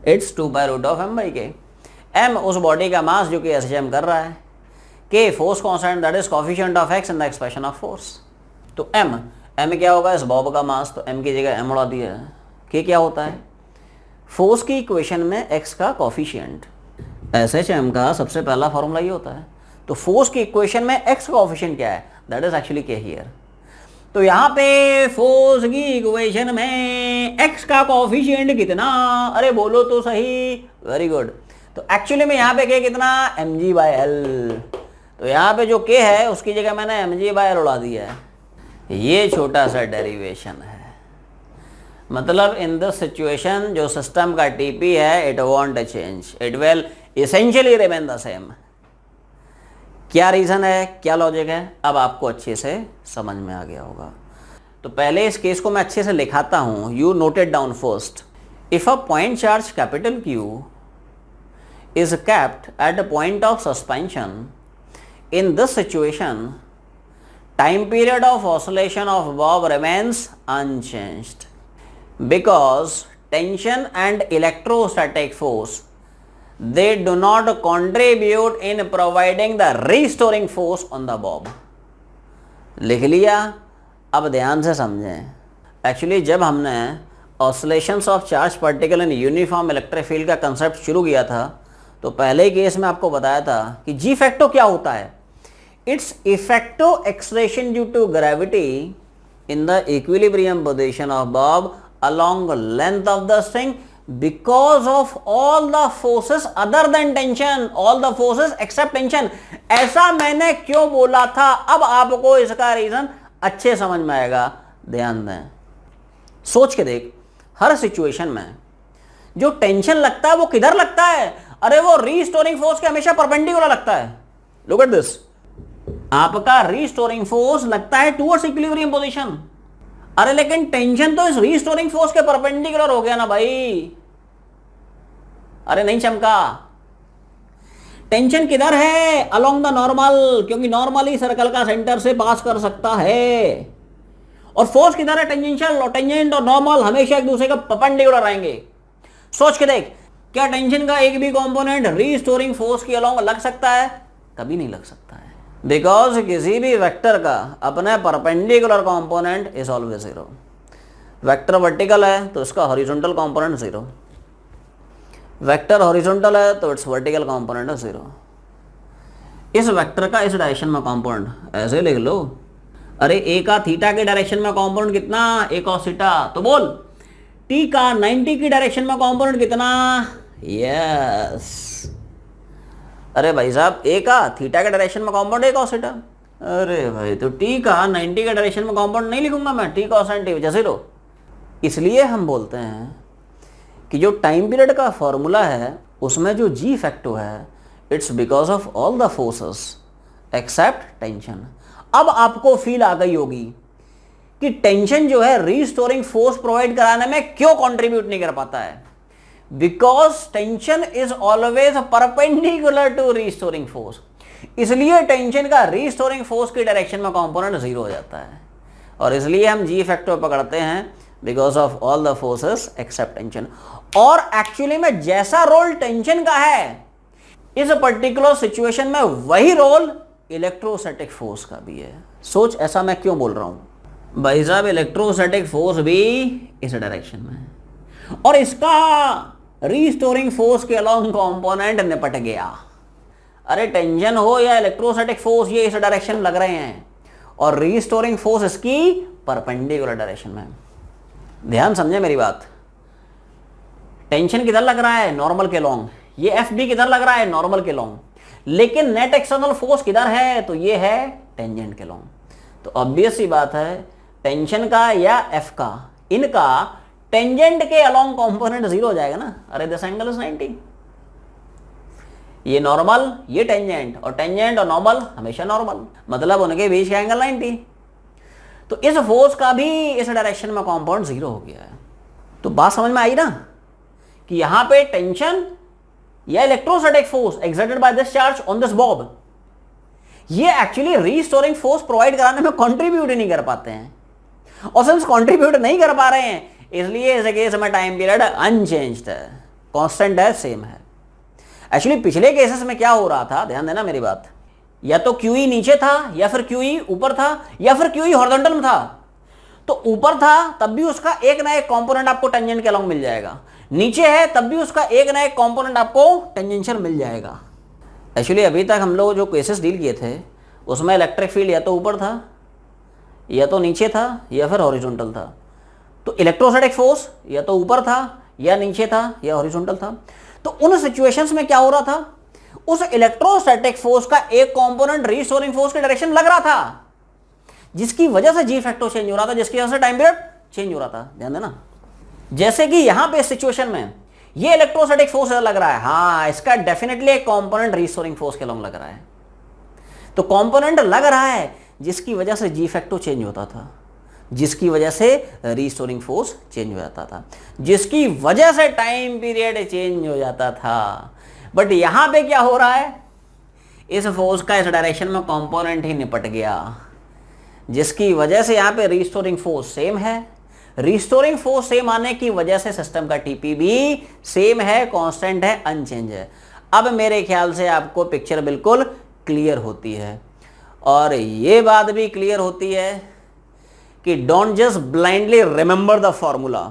It's 2/√m/k। m उस बॉडी का मास जो कि SHM कर रहा है, k force constant that is coefficient of x in the expression of force. तो m क्या होगा? इस बॉब का मास, तो m की जगह m उड़ा दिया है। k क्या होता है? फोर्स की इक्वेशन में x का कोएफिशिएंट, SHM का सबसे पहला फॉर्मूला ये होता है। तो फोर्स की इक्वेशन में x का कोएफिशिएंट क्या है? That is actually k here. तो यहाँ पे फोर्स की इक्वेशन में x का कोएफिशिएंट कितना? अरे बोलो तो सही, वेरी गुड। तो एक्चुअली में यहाँ पे k कितना? mg/l। तो यहाँ पे जो k है उसकी जगह मैंने mg/l उड़ा दिया है। ये छोटा सा डेरिवेशन है, मतलब इन दिस सिचुएशन जो सिस्टम का टीपी है it won't change, it will essentially remain the same. क्या रीजन है, क्या लॉजिक है, अब आपको अच्छे से समझ में आ गया होगा। तो पहले इस केस को मैं अच्छे से लिखाता हूं, you noted down first. If a point charge capital Q is kept at a point of suspension, in this situation time period of oscillation of bob remains unchanged because tension and electrostatic force they do not contribute in providing the restoring force on the bob। लिख लिया? अब ध्यान से समझें। एक्चुअली जब हमने oscillations of charge particle in uniform electric field का कंसेप्ट शुरू किया था, तो पहले केस में आपको बताया था कि जी फैक्टो क्या होता है? Its effective acceleration due to gravity in the equilibrium position of bob along length of the string because of all the forces other than tension, all the forces except tension। ऐसा मैंने क्यों बोला था? अब आपको इसका रीजन अच्छे समझ में आएगा, ध्यान दें। सोच के देख, हर सिचुएशन में जो टेंशन लगता है वो किधर लगता है? अरे वो रीस्टोरिंग फोर्स के हमेशा परपेंडिकुलर लगता है। लुक एट दिस, आपका रीस्टोरिंग फोर्स लगता है टुवर्ड्स इक्विलिब्रियम पोजीशन। अरे लेकिन टेंशन तो इस रीस्टोरिंग फोर्स के परपेंडिकुलर हो गया ना भाई। अरे नहीं चमका। टेंशन किधर है? अलोंग द नॉर्मल, क्योंकि नॉर्मल ही सर्कल का सेंटर से पास कर सकता है। और फोर्स किधर है? टेंजेंशियल। और टेंजेंट और नॉर्मल हमेशा एक दूसरे के परपेंडिकुलर आएंगे। सोच के देख, क्या टेंशन का एक भी कंपोनेंट रीस्टोरिंग फोर्स के अलोंग लग सकता है? कभी नहीं लग सकता है, बिकॉज किसी भी वेक्टर का अपने perpendicular component is always zero. Vector vertical है तो इसका horizontal component zero, vector horizontal है तो इट्स वर्टिकल कंपोनेंट है जीरो। इस वेक्टर का इस डायरेक्शन में कंपोनेंट ऐसे लिख लो। अरे ए का थीटा के डायरेक्शन में कंपोनेंट कितना? ए cos थीटा। तो बोल टी का 90 की डायरेक्शन में कंपोनेंट कितना? यस। अरे भाई साहब, ए का थीटा के डायरेक्शन में कंपोनेंट ए cos थीटा। अरे भाई, तो टी का 90 के डायरेक्शन में कंपोनेंट नहीं लिखूंगा मैं, टी cos टी जैसे लो। इसलिए हम बोलते हैं कि जो टाइम पीरियड का फॉर्मूला है उसमें जो जी फैक्टर है, it's because of all the forces except tension. अब आपको फील आ गई होगी कि टेंशन जो है रीस्टोरिंग फोर्स प्रोवाइड कराने में क्यों कंट्रीब्यूट नहीं कर पाता है। Because tension is always perpendicular to restoring force, इसलिए टेंशन का रीस्टोरिंग फोर्स की डायरेक्शन में कंपोनेंट जीरो हो जाता है। और इसलिए हम जी फैक्टर पकड़ते हैं because of all the forces except tension. और एक्चुअली में जैसा रोल टेंशन का है इस पर्टिकुलर सिचुएशन में, वही रोल इलेक्ट्रोस्टैटिक फोर्स का भी है। सोच, ऐसा मैं क्यों बोल रहा हूं भाई साहब? इलेक्ट्रोस्टैटिक फोर्स भी इस डायरेक्शन में है और इसका रीस्टोरिंग फोर्स के अलोंग कंपोनेंट निपट गया। अरे टेंशन हो या इलेक्ट्रोस्टैटिक फोर्स, ये इस डायरेक्शन लग रहे हैं और रीस्टोरिंग फोर्स इसकी परपेंडिकुलर डायरेक्शन में। ध्यान समझे मेरी बात। टेंशन किधर लग रहा है? नॉर्मल के लॉन्ग। ये एफ बी किधर लग रहा है? नॉर्मल के लॉन्ग। लेकिन नेट एक्सटर्नल फोर्स किधर है? तो ये है टेंजेंट के लॉन्ग। तो ऑब्वियस सी बात है, टेंशन का या एफ का, इनका टेंजेंट के अलोंग कंपोनेंट जीरो हो जाएगा ना। अरे दिस एंगल इज 90। ये नॉर्मल, ये टेंजेंट, और टेंजेंट और नॉर्मल हमेशा नॉर्मल, मतलब उनके बीच का एंगल 90। तो इस फोर्स का भी इस डायरेक्शन में कंपोनेंट जीरो हो गया है। तो बात समझ में आई ना कि यहां पे टेंशन या electrostatic force exerted by this charge on this Bob, ये एक्चुअली रीस्टोरिंग फोर्स प्रोवाइड कराने में कंट्रीब्यूट ही नहीं कर पाते हैं। और सिंस कंट्रीब्यूट नहीं कर पा रहे हैं, इसलिए इस केस में टाइम पीरियड अनचेंज्ड है, कांस्टेंट है, सेम है। एक्चुअली पिछले केसेस में क्या हो रहा था, ध्यान देना मेरी बात, या तो QE नीचे था, या फिर QE ऊपर था, या फिर QE हॉरिजॉन्टल में था। तो ऊपर था तब भी उसका एक ना एक कंपोनेंट आपको टेंजेंट के अलोंग मिल जाएगा, नीचे है तब भी उसका एक ना एक कंपोनेंट आपको टेंजेंशियल मिल जाएगा। एक्चुअली अभी तक हम लोग जो केसेस डील किए थे उसमें इलेक्ट्रिक फील्ड या तो ऊपर था, या तो नीचे था, या फिर हॉरिजॉन्टल था। तो इलेक्ट्रोस्टैटिक फोर्स या तो ऊपर था, या नीचे था, या हॉरिजॉन्टल था। तो उन सिचुएशंस में क्या हो रहा था, उस इलेक्ट्रोस्टैटिक फोर्स का एक कंपोनेंट रीस्टोरिंग फोर्स के डायरेक्शन लग रहा था, जिसकी वजह से जी फैक्टर चेंज हो रहा था, जिसकी वजह से टाइम पीरियड चेंज हो रहा था। ध्यान देना, जैसे कि यहां पे सिचुएशन में ये इलेक्ट्रोस्टैटिक फोर्स लग रहा है, हाँ इसका डेफिनेटली एक कंपोनेंट रीस्टोरिंग फोर्स के अलोंग लग रहा है। तो कंपोनेंट लग रहा है जिसकी वजह से जी फैक्टर चेंज होता था, जिसकी वजह से रीस्टोरिंग फोर्स चेंज हो जाता था, जिसकी वजह से टाइम पीरियड चेंज हो जाता था। बट यहां पे क्या हो रहा है, इस फोर्स का इस डायरेक्शन में कंपोनेंट ही निपट गया, जिसकी वजह से यहां पे रीस्टोरिंग फोर्स सेम है। रिस्टोरिंग फोर्स सेम आने की वजह से सिस्टम का टीपी भी सेम है, कांस्टेंट है, अनचेंज है। अब मेरे ख्याल से आपको पिक्चर बिल्कुल क्लियर होती है, और ये बात भी क्लियर होती है कि don't just blindly remember the formula.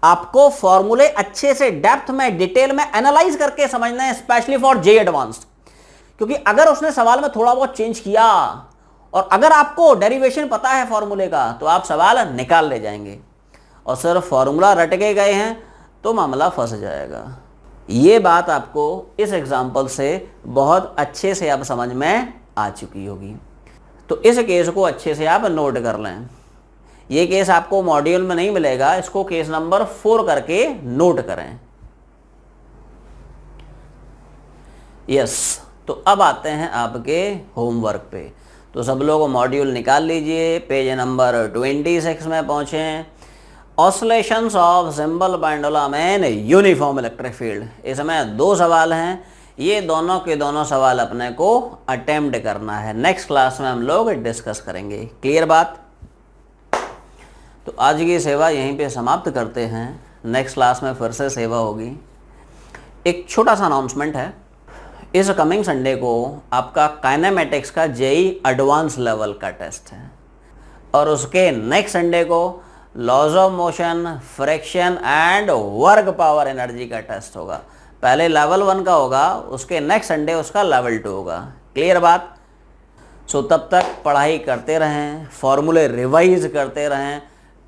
आपको फॉर्मूले अच्छे से डेप्थ में, डिटेल में एनालाइज करके समझना है, स्पेशली फॉर जे एडवांस्ड। क्योंकि अगर उसने सवाल में थोड़ा बहुत चेंज किया और अगर आपको डेरिवेशन पता है फॉर्मूले का, तो आप सवाल निकाल ले जाएंगे, और सिर्फ फॉर्मूला रट के गए हैं तो मामला फंस जाएगा। ये बात आपको इस एग्जाम्पल से बहुत अच्छे से अब समझ में आ चुकी होगी। तो इस केस को अच्छे से आप नोट कर लें। ये केस आपको मॉड्यूल में नहीं मिलेगा, इसको केस नंबर 4 करके नोट करें। यस, तो अब आते हैं आपके होमवर्क पे। तो सब लोग मॉड्यूल निकाल लीजिए, पेज नंबर 26 में पहुँचें। Oscillations of symbol pendulum in uniform electric field. इसमें 2 सवाल हैं, ये दोनों के दोनों सवाल अपने को अटेम्प्ट करना है। नेक्स्ट क्लास में हम लोग डिस्कस करेंगे। क्लियर बात? तो आज की सेवा यहीं पे समाप्त करते हैं, नेक्स्ट क्लास में फिर से सेवा होगी। एक छोटा सा अनाउंसमेंट है, इस कमिंग संडे को आपका काइनेमेटिक्स का जेई एडवांस लेवल का टेस्ट है और उसके नेक्स्ट संडे को laws of motion, friction and work power energy का टेस्ट होगा। पहले लेवल 1 का होगा, उसके नेक्स्ट संडे उसका लेवल 2 होगा। क्लियर बात? सो तब तक पढ़ाई करते रहें, फॉर्मूले रिवाइज करते रहें,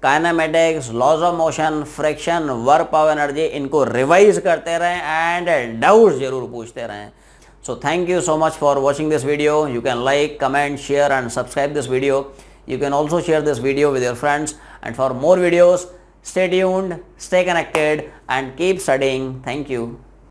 kinematics, laws of motion, friction, work power energy, इनको रिवाइज करते रहें एंड डाउट्स जरूर पूछते रहें। So thank you so much for watching this video. You can like, comment, share and subscribe this video. You can also share this video with your friends, and for more videos stay tuned, stay connected and keep studying. Thank you.